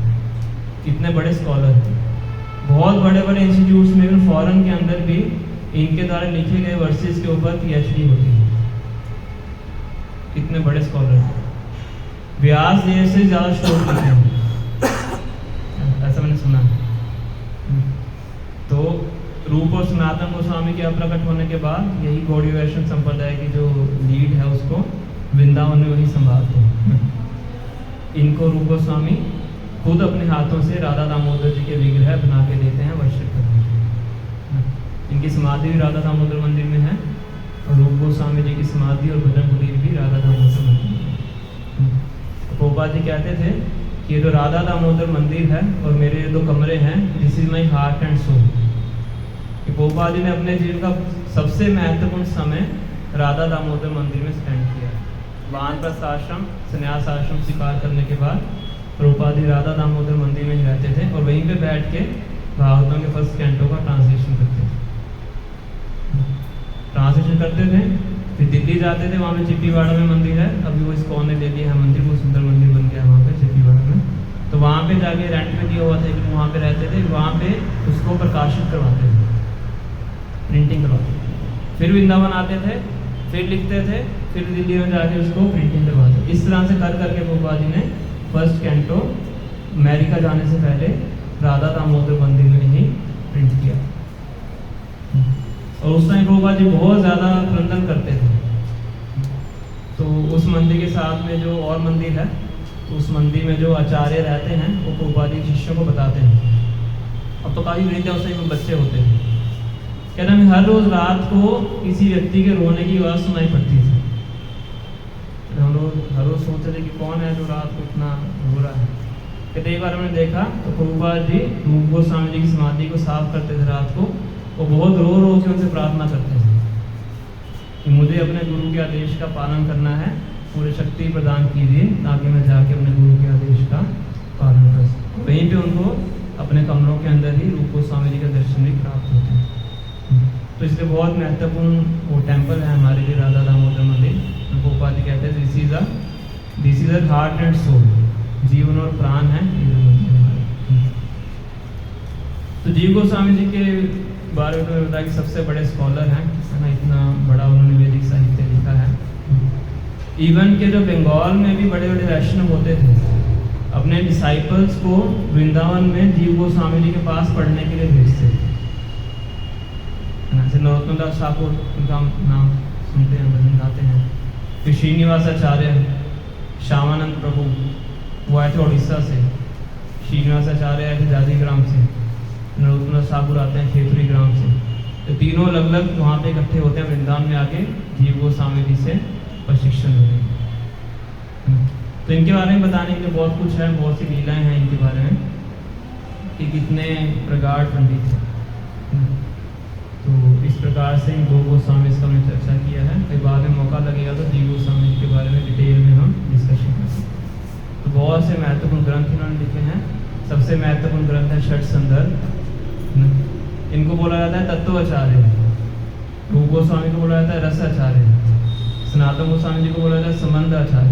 [SPEAKER 1] कितने बड़े स्कॉलर थे, बहुत बड़े बड़े इंस्टीट्यूट्स में भी, फॉरेन के अंदर भी इनके द्वारा लिखे गए वर्सेस के ऊपर PhD होती है। कितने बड़े स्कॉलर थे, व्यास जी से ज़्यादा श्लोक लिखे हैं, ऐसा मैंने सुना। तो रूप और सनातन गोस्वामी के अप्रकट होने के बाद यही गौड़ीय वैष्णव संप्रदाय की जो लीड है उसको वृंदावन में वही संभालते हैं। इनको रूप गोस्वामी खुद अपने हाथों से राधा दामोदर जी के विग्रह बना के देते हैं वर्शिप करने के लिए। इनकी समाधि भी राधा दामोदर मंदिर में है, और रूप गोस्वामी जी की समाधि और भजन कुटीर भी राधा दामोदर मंदिर में है। प्रभुपाद जी कहते थे कि ये जो राधा दामोदर मंदिर है और मेरे दो कमरे हैं, this is my heart and soul. Prabhupada ji ने अपने जीवन का सबसे महत्वपूर्ण समय राधा दामोदर मंदिर में स्पेंड किया। वानप्रस्थ आश्रम, संन्यास आश्रम स्वीकार करने के बाद प्रभुपाद जी राधा दामोदर मंदिर में ही रहते थे, और वहीं पे बैठ के भागवतों के फर्स्ट कैंटो का ट्रांसलेशन करते थे। फिर दिल्ली जाते थे, वहाँ पे चिप्पीवाड़ा में मंदिर है, अभी वो इस्कॉन ने ले लिया है मंदिर, वो सुंदर मंदिर बन गया है वहाँ पे चिप्पीवाड़ा में। तो वहाँ पे जाके रेंट पे दिया हुआ था, लेकिन वहाँ पे रहते थे, वहाँ पे उसको प्रकाशित करवाते थे, प्रिंटिंग करवाते थे। फिर वृंदावन आते थे, फिर लिखते थे, फिर दिल्ली में जाके उसको प्रिंटिंग करवाते। इस तरह से कर करके प्रभुपाद जी ने फर्स्ट कैंटो अमेरिका जाने से पहले राधा दामोदर मंदिर में ही प्रिंट किया। और उस टाइम प्रभुपाद जी बहुत ज़्यादा क्रंदन करते थे। तो उस मंदिर के साथ में जो और मंदिर है, तो उस मंदिर में जो आचार्य रहते हैं वो प्रभुपाद जी शिष्यों को बताते हैं। अब तो काफ़ी वृद्ध है, उस टाइम बच्चे होते थे। कहते हैं हर रोज़ रात को किसी व्यक्ति के रोने की आवाज़ सुनाई पड़ती थी। हम लोग हर रोज़ सोचते थे कि कौन है जो रात को इतना रो रहा है। कहते एक बार हमने देखा तो प्रभुपाद जी रूप गोस्वामी जी की समाधि को साफ करते थे रात को, वो बहुत रो रो के उनसे प्रार्थना करते थे कि मुझे अपने गुरु के आदेश का पालन करना है, पूरी शक्ति प्रदान कीजिए ताकि मैं जाके अपने गुरु के आदेश का पालन कर सकूँ। वहीं पे उनको अपने कमरों के अंदर ही रूप गोस्वामी जी का दर्शन भी प्राप्त होते हैं। तो इसलिए बहुत महत्वपूर्ण वो टेम्पल है हमारे लिए राधा दामोदर मंदिर। प्रभुपाद जी कहते हैं this is a heart and soul, जीवन और प्राण है ये जो मंदिर हमारे। तो जीव गोस्वामी जी के बारे में तो मैंने बताया कि सबसे बड़े स्कॉलर हैं, है ना, इतना बड़ा उन्होंने वैदिक साहित्य लिखा है। इवन के जो बंगाल में भी बड़े बड़े वैष्णव होते थे, अपने डिसाइपल्स को वृंदावन में जीव गोस्वामी जी के पास पढ़ने के लिए भेजते थे। जैसे नरोत्तम दास ठाकुर, उनका नाम सुनते हैं, भजन गाते हैं। फिर श्रीनिवास आचार्य, श्यामानंद प्रभु, वो आए थे उड़ीसा से। श्रीनिवास आचार्य आए थे जाजी ग्राम से। नरोत्तम दास ठाकुर आते हैं खेतरी ग्राम से। तो तीनों अलग अलग वहाँ पे इकट्ठे होते हैं वृंदावन में आके जीव गोस्वामी जी से प्रशिक्षण लेते हैं। तो इनके बारे में बताने के लिए बहुत कुछ है, बहुत सी लीलाएं हैं इनके बारे में कि कितने प्रगाढ़ पंडित हैं। तो इस प्रकार से इन दो गोस्वामी का हमने चर्चा किया है। फिर बाद में मौका लगेगा तो जीव गोस्वामी के बारे में डिटेल में हम डिस्कशन करेंगे। तो बहुत से महत्वपूर्ण ग्रंथ इन्होंने लिखे हैं। सबसे महत्वपूर्ण ग्रंथ है षट संदर्भ। इनको बोला जाता है तत्वाचार्य। रूप गोस्वामी को बोला जाता है रस आचार्य। सनातन गोस्वामी जी को बोला जाता है संबंध आचार्य।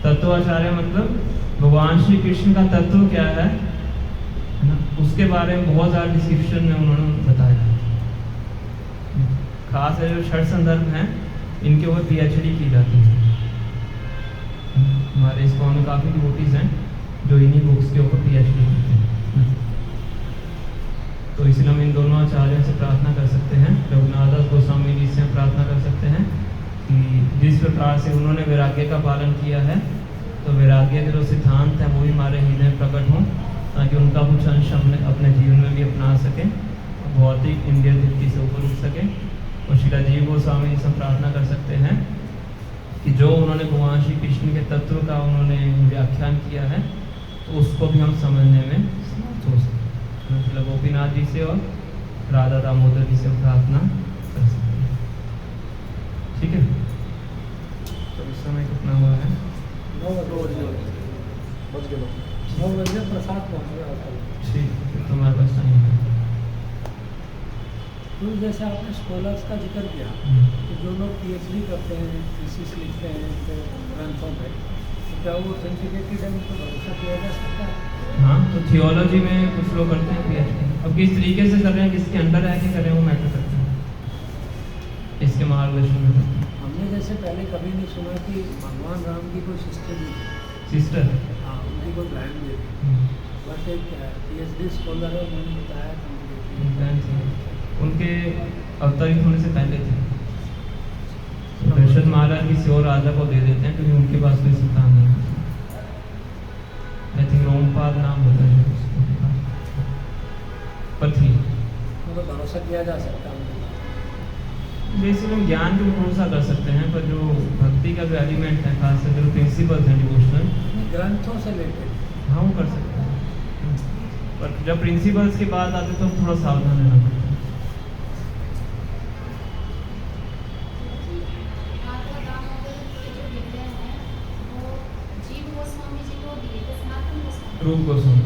[SPEAKER 1] तत्वाचार्य मतलब भगवान श्री कृष्ण का तत्व क्या है ना, उसके बारे में बहुत ज़्यादा डिस्क्रिप्शन में उन्होंने बताया। खास है जो छठ संदर्भ हैं इनके ऊपर पीएचडी की जाती है। हमारे इस में काफ़ी डिवोटीज हैं जो इन्हीं बुक्स के ऊपर पीएचडी करते हैं। तो इसलिए हम इन दोनों आचार्यों से प्रार्थना कर सकते हैं, रघुनाथ दास गोस्वामी जी से हम प्रार्थना कर सकते हैं कि जिस प्रकार से उन्होंने वैराग्य का पालन किया है, तो वैराग्य के जो सिद्धांत हैं वो भी हमारे हृदय में प्रकट हों, ताकि उनका कुछ अंश हम अपने जीवन में भी अपना सकें, भौतिक इंद्रिय तृप्ति से ऊपर उठ सकें। और श्री राजीव गोस्वामी जी से प्रार्थना कर सकते हैं कि जो उन्होंने भगवान श्री कृष्ण के तत्व का उन्होंने व्याख्यान किया है, तो उसको भी हम समझने में समर्थ हो सकें। मतलब गोपीनाथ जी से और राधा दामोदर जी से प्रार्थना कर सकते हैं। ठीक है, तो इस समय कितना हुआ है?
[SPEAKER 3] 9 बजे प्रसाद पहुँच गया।
[SPEAKER 1] ठीक है, तुम्हारे पास टाइम है।
[SPEAKER 3] तो जैसे आपने स्कॉलर्स का जिक्र किया, तो जो लोग पीएचडी करते हैं, थीसिस लिखते हैं तो ग्रंथों पे, तो क्या वो ऑथेंटिकेटेड है, उनको भरोसा किया जा सकता है?
[SPEAKER 1] हाँ, तो थियोलॉजी में कुछ लोग करते हैं पीएचडी। अब किस तरीके से कर रहे हैं, किसके अंडर रह के कर रहे हैं, वो मैटर करता है, इसके मार्गदर्शन में करते हैं।
[SPEAKER 3] हमने जैसे पहले कभी नहीं सुना कि भगवान राम की कोई सिस्टर भी थी।
[SPEAKER 1] सिस्टर?
[SPEAKER 3] हाँ, उनकी कोई बहन भी थी। बट एक पीएचडी स्कॉलर है, उन्होंने बताया कि
[SPEAKER 1] उनके अवतरित होने से पहले थे। तो दशरथ महाराज किसी और राजा को दे देते हैं क्योंकि उनके पास कोई संतान नहीं है। आई थिंक रोमपाद नाम होता है पर थी।
[SPEAKER 3] उनको भरोसा किया जा सकता है।
[SPEAKER 1] बेसिकली हम ज्ञान पे भरोसा कर सकते हैं, पर जो भक्ति का जो एलिमेंट है, खास करके जो प्रिंसिपल्स हैं डिवोशनल,
[SPEAKER 3] ग्रंथों से रिलेटेड,
[SPEAKER 1] हाँ वो कर सकते हैं। पर जब प्रिंसिपल्स की बात आती है तो थोड़ा सावधान रहना पड़ता है। रूप गोस्वामी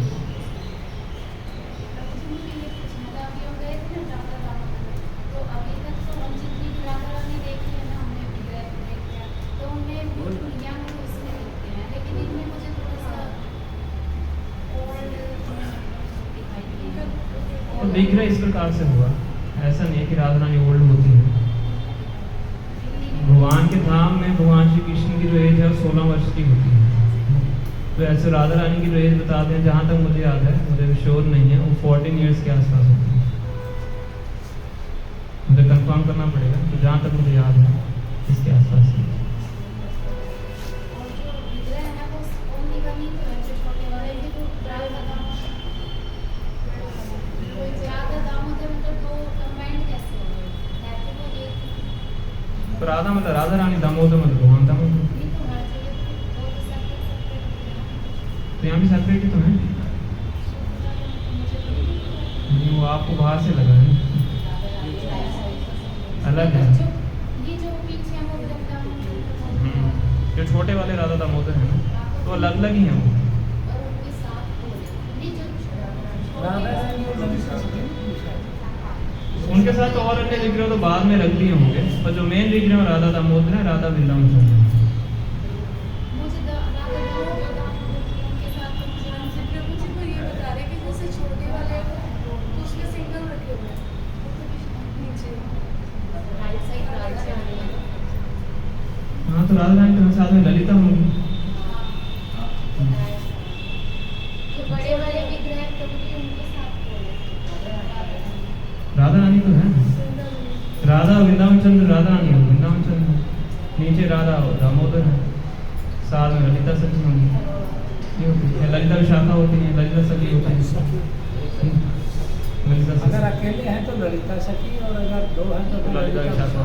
[SPEAKER 1] तो विग्रह इस प्रकार से हुआ, ऐसा नहीं है कि राधा रानी ओल्ड होती है। भगवान के धाम में भगवान श्री कृष्ण की जो एज है वो 16 वर्ष की होती है। तो ऐसे राधा रानी की जो एज बताते हैं, जहाँ तक मुझे याद है, मुझे श्योर नहीं है, वो 14 ईयर्स के आसपास होती है। मुझे कंफर्म करना पड़ेगा, तो जहाँ तक मुझे याद है इसके आसपास है। तो राधा मतलब राधा रानी, दामोदर मतलब भगवान दामोदर, तो यहाँ भी सेपरेट ही तो है। नहीं, वो आपको बाहर से लगा है, अलग है। जो छोटे वाले राधा दामोदर है ना, तो अलग अलग ही है वो। उनके साथ और अन्य विग्रह तो बाद में रख दिए होंगे, पर जो मेन विग्रह राधा दामोदर है, राधा वृंदावन चंद्र। हाँ, तो राधा रानी के साथ में ललिता होंगी। राधा रानी तो है, राधा वृंदावन चंद्र, राधा रानी हो वृंदावन चंद्र, नीचे राधा दामोदर है, साथ में ललिता सखी होंगी। ललिता विशाखा होती है, ललिता सखी होती है। ललिता सखी
[SPEAKER 3] अगर अकेले हैं तो ललिता सखी, और अगर दो हैं तो
[SPEAKER 1] ललिता विशाखा।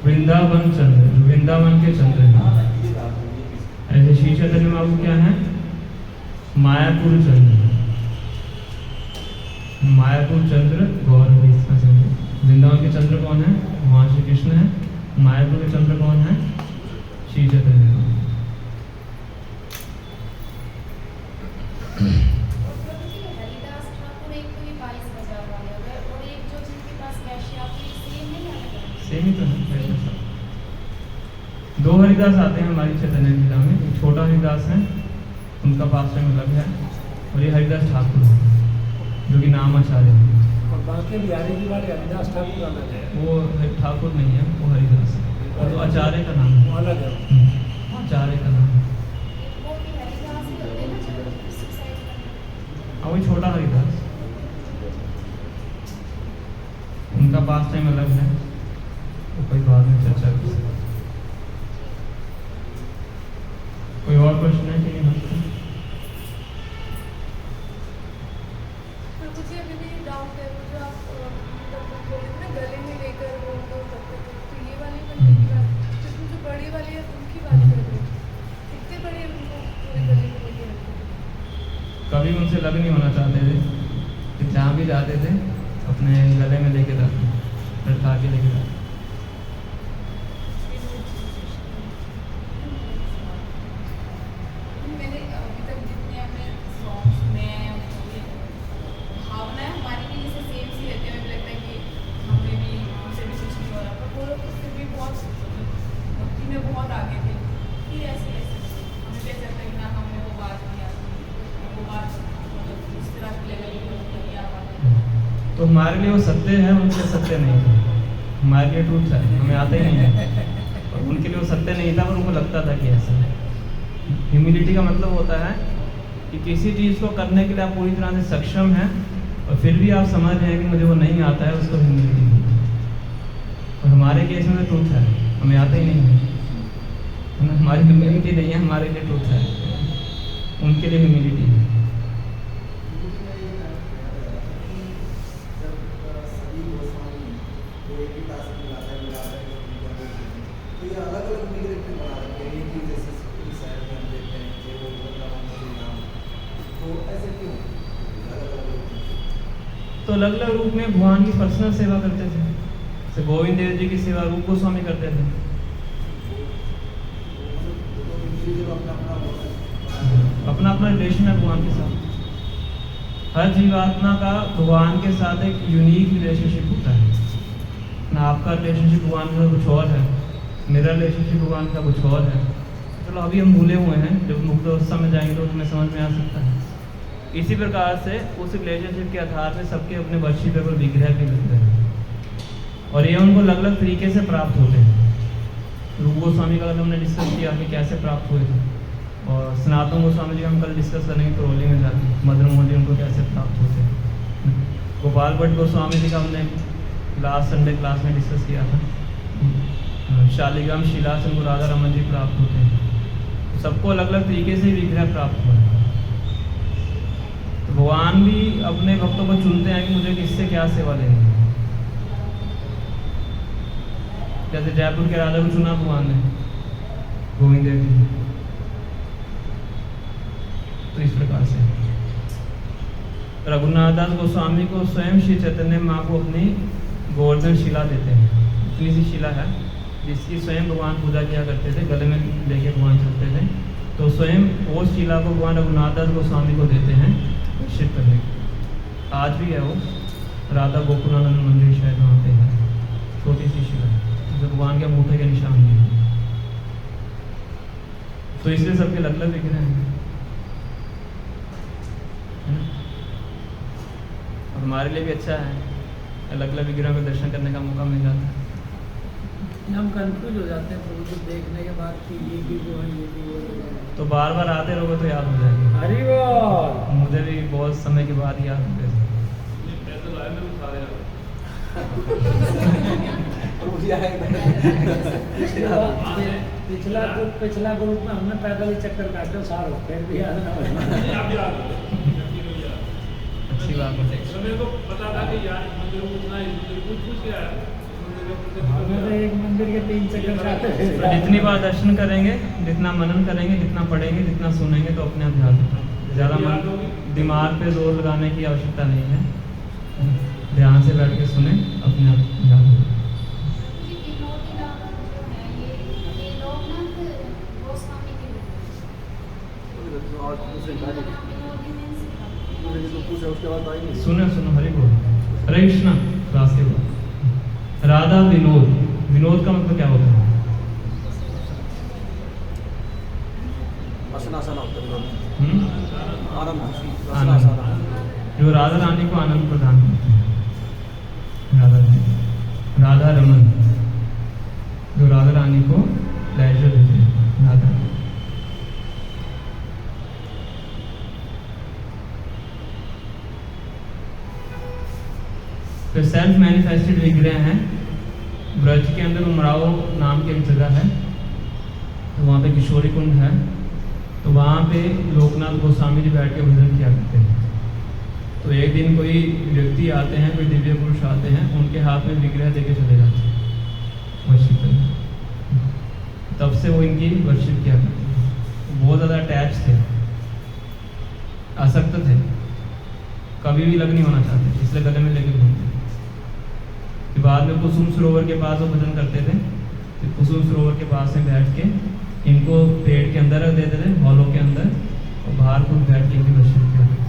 [SPEAKER 1] वृंदावन चंद्र, वृंदावन के चंद्र हैं। ऐसे श्री चैतन्य महाप्रभु क्या है? मायापुर चंद्र, मायापुर चंद्र गौर इसका चंद्र। वृंदावन के चंद्र कौन है? भगवान श्री कृष्ण है। मायापुर के चंद्र कौन है? श्री चैतन्य। हरिदास आते हैं हमारी चैतन्य लीला में। एक छोटा हरिदास है, उनका पास में अलग है, और ये हरिदास ठाकुर है जो कि नाम आचार्य है।
[SPEAKER 3] और बाकी बिहारी जी वाले हरिदास ठाकुर अलग है,
[SPEAKER 1] वो ठाकुर नहीं है, वो हरिदास है, और तो आचार्य का नाम
[SPEAKER 3] वो
[SPEAKER 1] है।
[SPEAKER 3] अलग है।
[SPEAKER 1] आचार्य का नाम है, हाँ वही छोटा हरिदास, उनका पास टाइम अलग है, वो कोई बाद में चर्चा कर सकते। कोई और प्रश्न है कि नहीं?
[SPEAKER 4] मुझे अभी भी डाउट है, मुझे आप बोले ना गले में लेकर वो करते थे, तो ये वाली बंदे की बात, जिसमें जो बड़ी वाली है उनकी बात कर रहे हैं, कितने बड़े उनको पूरे गले में लेके रखते थे?
[SPEAKER 1] कभी उनसे लग नहीं होना चाहते थे कि जहाँ भी जाते थे अपने गले में लेके जाते, लटका के लेके जाते।
[SPEAKER 4] मैंने अभी तक जितने अपने सॉन्ग सुने हैं, भावनाएं हमारी भी जैसे सेम सी रहती है, मुझे लगता है कि हमें भी उनसे भी कुछ नहीं हो रहा, पर वो लोग उससे भी बहुत भक्ति में बहुत आगे थे कि ऐसे हमें भी ऐसा लगता है कि ना हमें वो बात नहीं आती, वो बात मतलब इस तरह की लेवल की नहीं आ पाती।
[SPEAKER 1] तो हमारे लिए वो सत्य है, उनके लिए सत्य नहीं है। हमारे लिए ट्रूथ है, हमें आता ही नहीं है, और उनके लिए वो सत्य नहीं था, पर उनको लगता था कि ऐसा है। ह्यूमिलिटी का मतलब होता है कि किसी चीज़ को करने के लिए आप पूरी तरह से सक्षम हैं और फिर भी आप समझ रहे हैं कि मुझे वो नहीं आता है, उसको ह्यूमिलिटी होती है। और हमारे केस में तो ट्रूथ है, हमें आता ही नहीं है, हमारी ह्यूमिलिटी नहीं है, हमारे लिए ट्रूथ है, उनके लिए ह्यूमिलिटी है। तो अलग अलग रूप में भगवान की पर्सनल सेवा करते थे, जैसे गोविंद देव जी की सेवा रूप गोस्वामी करते थे। अपना अपना रिलेशन है भगवान के साथ। हर जीवात्मा का भगवान के साथ एक यूनिक रिलेशनशिप होता है ना। आपका रिलेशनशिप भगवान के साथ कुछ और है, मेरा रिलेशनशिप भगवान का कुछ और है। चलो अभी हम भूले हुए हैं, जब मुक्त अवस्था में जाएंगे तो हमें समझ में आ सकता है। इसी प्रकार से उस रिलेशनशिप के आधार पे सबके अपने वर्षिप पर विग्रह भी लगते हैं और ये उनको अलग अलग तरीके से प्राप्त होते हैं। रूप गोस्वामी का कल हमने डिस्कस किया कि कैसे प्राप्त हुए थे, और सनातन गोस्वामी जी हम कल डिस्कस करेंगे करौली में जाके, मदन मोहन जी उनको कैसे प्राप्त होते हैं। गोपाल भट्ट गोस्वामी जी का हमने लास्ट संडे क्लास में डिस्कस किया था। शालिग्राम शिला से उनको राधा रमन जी प्राप्त होते हैं। सबको अलग अलग तरीके से विग्रह प्राप्त हुआ है। तो भगवान भी अपने भक्तों को चुनते हैं कि मुझे किससे क्या सेवा लेनी है। जैसे जयपुर के राजा को चुना भगवान ने, गोविंद देव जी। तो इस प्रकार से रघुनाथ दास गोस्वामी को स्वयं श्री चैतन्य माँ को अपनी गोवर्धन शिला देते हैं। इतनी सी शिला है जिसकी स्वयं भगवान पूजा किया करते थे, गले में लेके भगवान चलते थे। तो स्वयं वो शिला को भगवान रघुनाथ दास गोस्वामी को देते हैं शिव करने की। आज भी है वो, राधा गोकुलानंद मंदिर शायद वहाँ पे है, छोटी सी शिला जो भगवान के अंगूठे के निशान है। तो इसलिए सबके अलग अलग विग्रह हैं, है ना। और हमारे लिए भी अच्छा है, अलग अलग विग्रह में दर्शन करने का मौका मिल जाता है।
[SPEAKER 3] हम कंफ्यूज हो जाते हैं प्रभु को देखने के बाद कि ये भी वो है, ये भी वो है।
[SPEAKER 1] तो बार बार आते रहोगे तो याद हो जाएंगे।
[SPEAKER 3] हरि बोल।
[SPEAKER 1] मुझे भी बहुत समय के बाद याद होते थे।
[SPEAKER 3] पिछला ग्रुप में हमने पैदल ही चक्कर काटे साल, फिर भी याद ना हो।
[SPEAKER 1] अच्छी बात है।
[SPEAKER 5] मेरे को पता था कि यार मंदिर में उतना ही कुछ क्या है,
[SPEAKER 3] हमें एक मंदिर के 3 चक्कर काटे थे।
[SPEAKER 1] तो जितनी बार दर्शन करेंगे, जितना मनन करेंगे, जितना पढ़ेंगे, जितना सुनेंगे, तो अपने आप याद होता है। ज़्यादा दिमाग पे जोर लगाने की आवश्यकता नहीं है, ध्यान से बैठ के सुने, अपने आप याद होता है। सुनो सुनो, हरि बोल, हरे कृष्णा। क्लास के बाद राधा विनोद, विनोद का मतलब क्या होता है?
[SPEAKER 6] रसनासन होते हैं दोनों। आनंद
[SPEAKER 1] आनंद।
[SPEAKER 6] रसनासन।
[SPEAKER 1] जो राधा रानी को आनंद प्रदान करते हैं, राधा रानी, राधा रमन, जो राधा रानी को प्लेजर देते हैं, राधा रानी। तो सेल्फ मैनिफेस्टेड विग्रह हैं। ब्रज के अंदर उमराव नाम की एक जगह है, तो वहाँ पे किशोरी कुंड है, तो वहाँ पे लोकनाथ गोस्वामी जी बैठ के भजन किया करते हैं। तो एक दिन कोई व्यक्ति आते हैं, कोई दिव्य पुरुष आते हैं, उनके हाथ में विग्रह देके चले जाते हैं वर्शिप करने। तब से वो इनकी वर्शिप किया करते हैं। बहुत ज़्यादा अटैच थे, आसक्त थे, कभी भी लग नहीं होना चाहते, इसलिए गले में लेके घूमते। फिर बाद में कुसुम सरोवर के पास वो भजन करते थे। फिर कुसुम सरोवर के पास में बैठ के इनको पेड़ के अंदर रख देते थे, हॉलों के अंदर, और बाहर खुद बैठ के इनकी वर्शिप किया करते।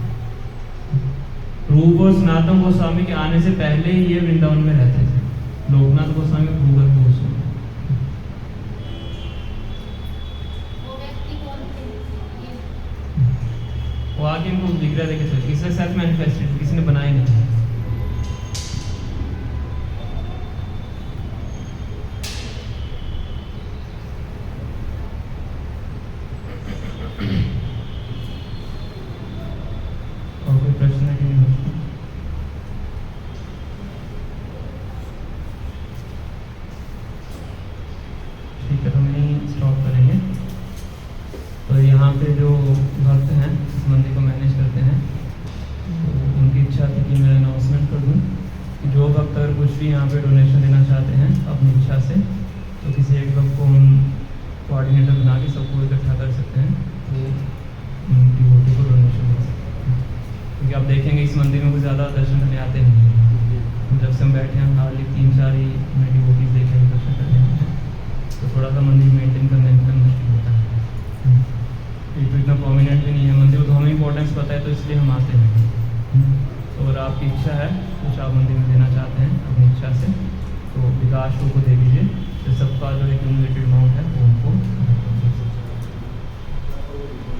[SPEAKER 1] रूप और सनातन गोस्वामी के आने से पहले ही ये वृंदावन में रहते थे। लोकनाथ गोस्वामी भूगर्भ गोस्वामी।
[SPEAKER 4] वो व्यक्ति कौन थे?
[SPEAKER 1] वो आके इनको विग्रह देके चले। किसी सेल्फ मैनिफेस्टेड, किसी ने बनाए नहीं। और कोई प्रश्न है कि नहीं? ठीक है, तो हम यहीं स्टॉप करेंगे। तो यहाँ पे जो भक्त हैं इस मंदिर को मैनेज करते हैं, तो उनकी इच्छा थी कि मैं अनाउंसमेंट कर दूँ कि जो भक्त अगर कुछ भी यहाँ पे डोनेशन देना चाहते हैं अपनी इच्छा से, तो किसी एक भक्त को हम कोऑर्डिनेटर बना के सबको इकट्ठा कर सकते हैं, तो डिवोटी को डोनेशन दे सकते हैं। क्योंकि आप देखेंगे इस मंदिर में कुछ ज़्यादा दर्शन करने आते नहीं हैं। जब से हम बैठे हैं हार्डली 3-4 ही हमें डिवोटीज देखे हैं दर्शन करने आते हैं, तो थोड़ा सा मंदिर मेंटेन करने में मुश्किल होता है। ये तो इतना प्रोमिनेंट भी नहीं है मंदिर, तो हमें इंपॉर्टेंस पता है, तो इसलिए हम आते हैं। तो अगर आपकी इच्छा है कुछ आप मंदिर में देना चाहते हैं अपनी इच्छा से, तो विकास को दे दीजिए। तो सबका जो एक्यूमुलेटेड अमाउंट है वो उनको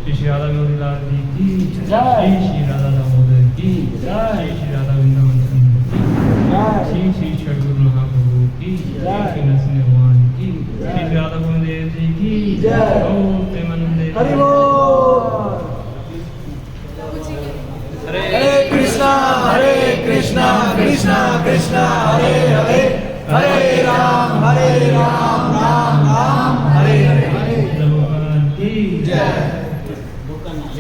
[SPEAKER 1] श्री राधा विनोदीलाल जी की जय, श्री राधा दामोदर की जय, श्री राधा वृंदावन चंद्र की जय, श्री षडगुरु महाप्रभु की जय, श्री नरसिंह भगवान की जय, श्री राधा गोविंद जी की जय। ओम प्रेमानंदे
[SPEAKER 6] हरि बोल। हरे कृष्णा कृष्णा कृष्णा हरे हरे, हरे राम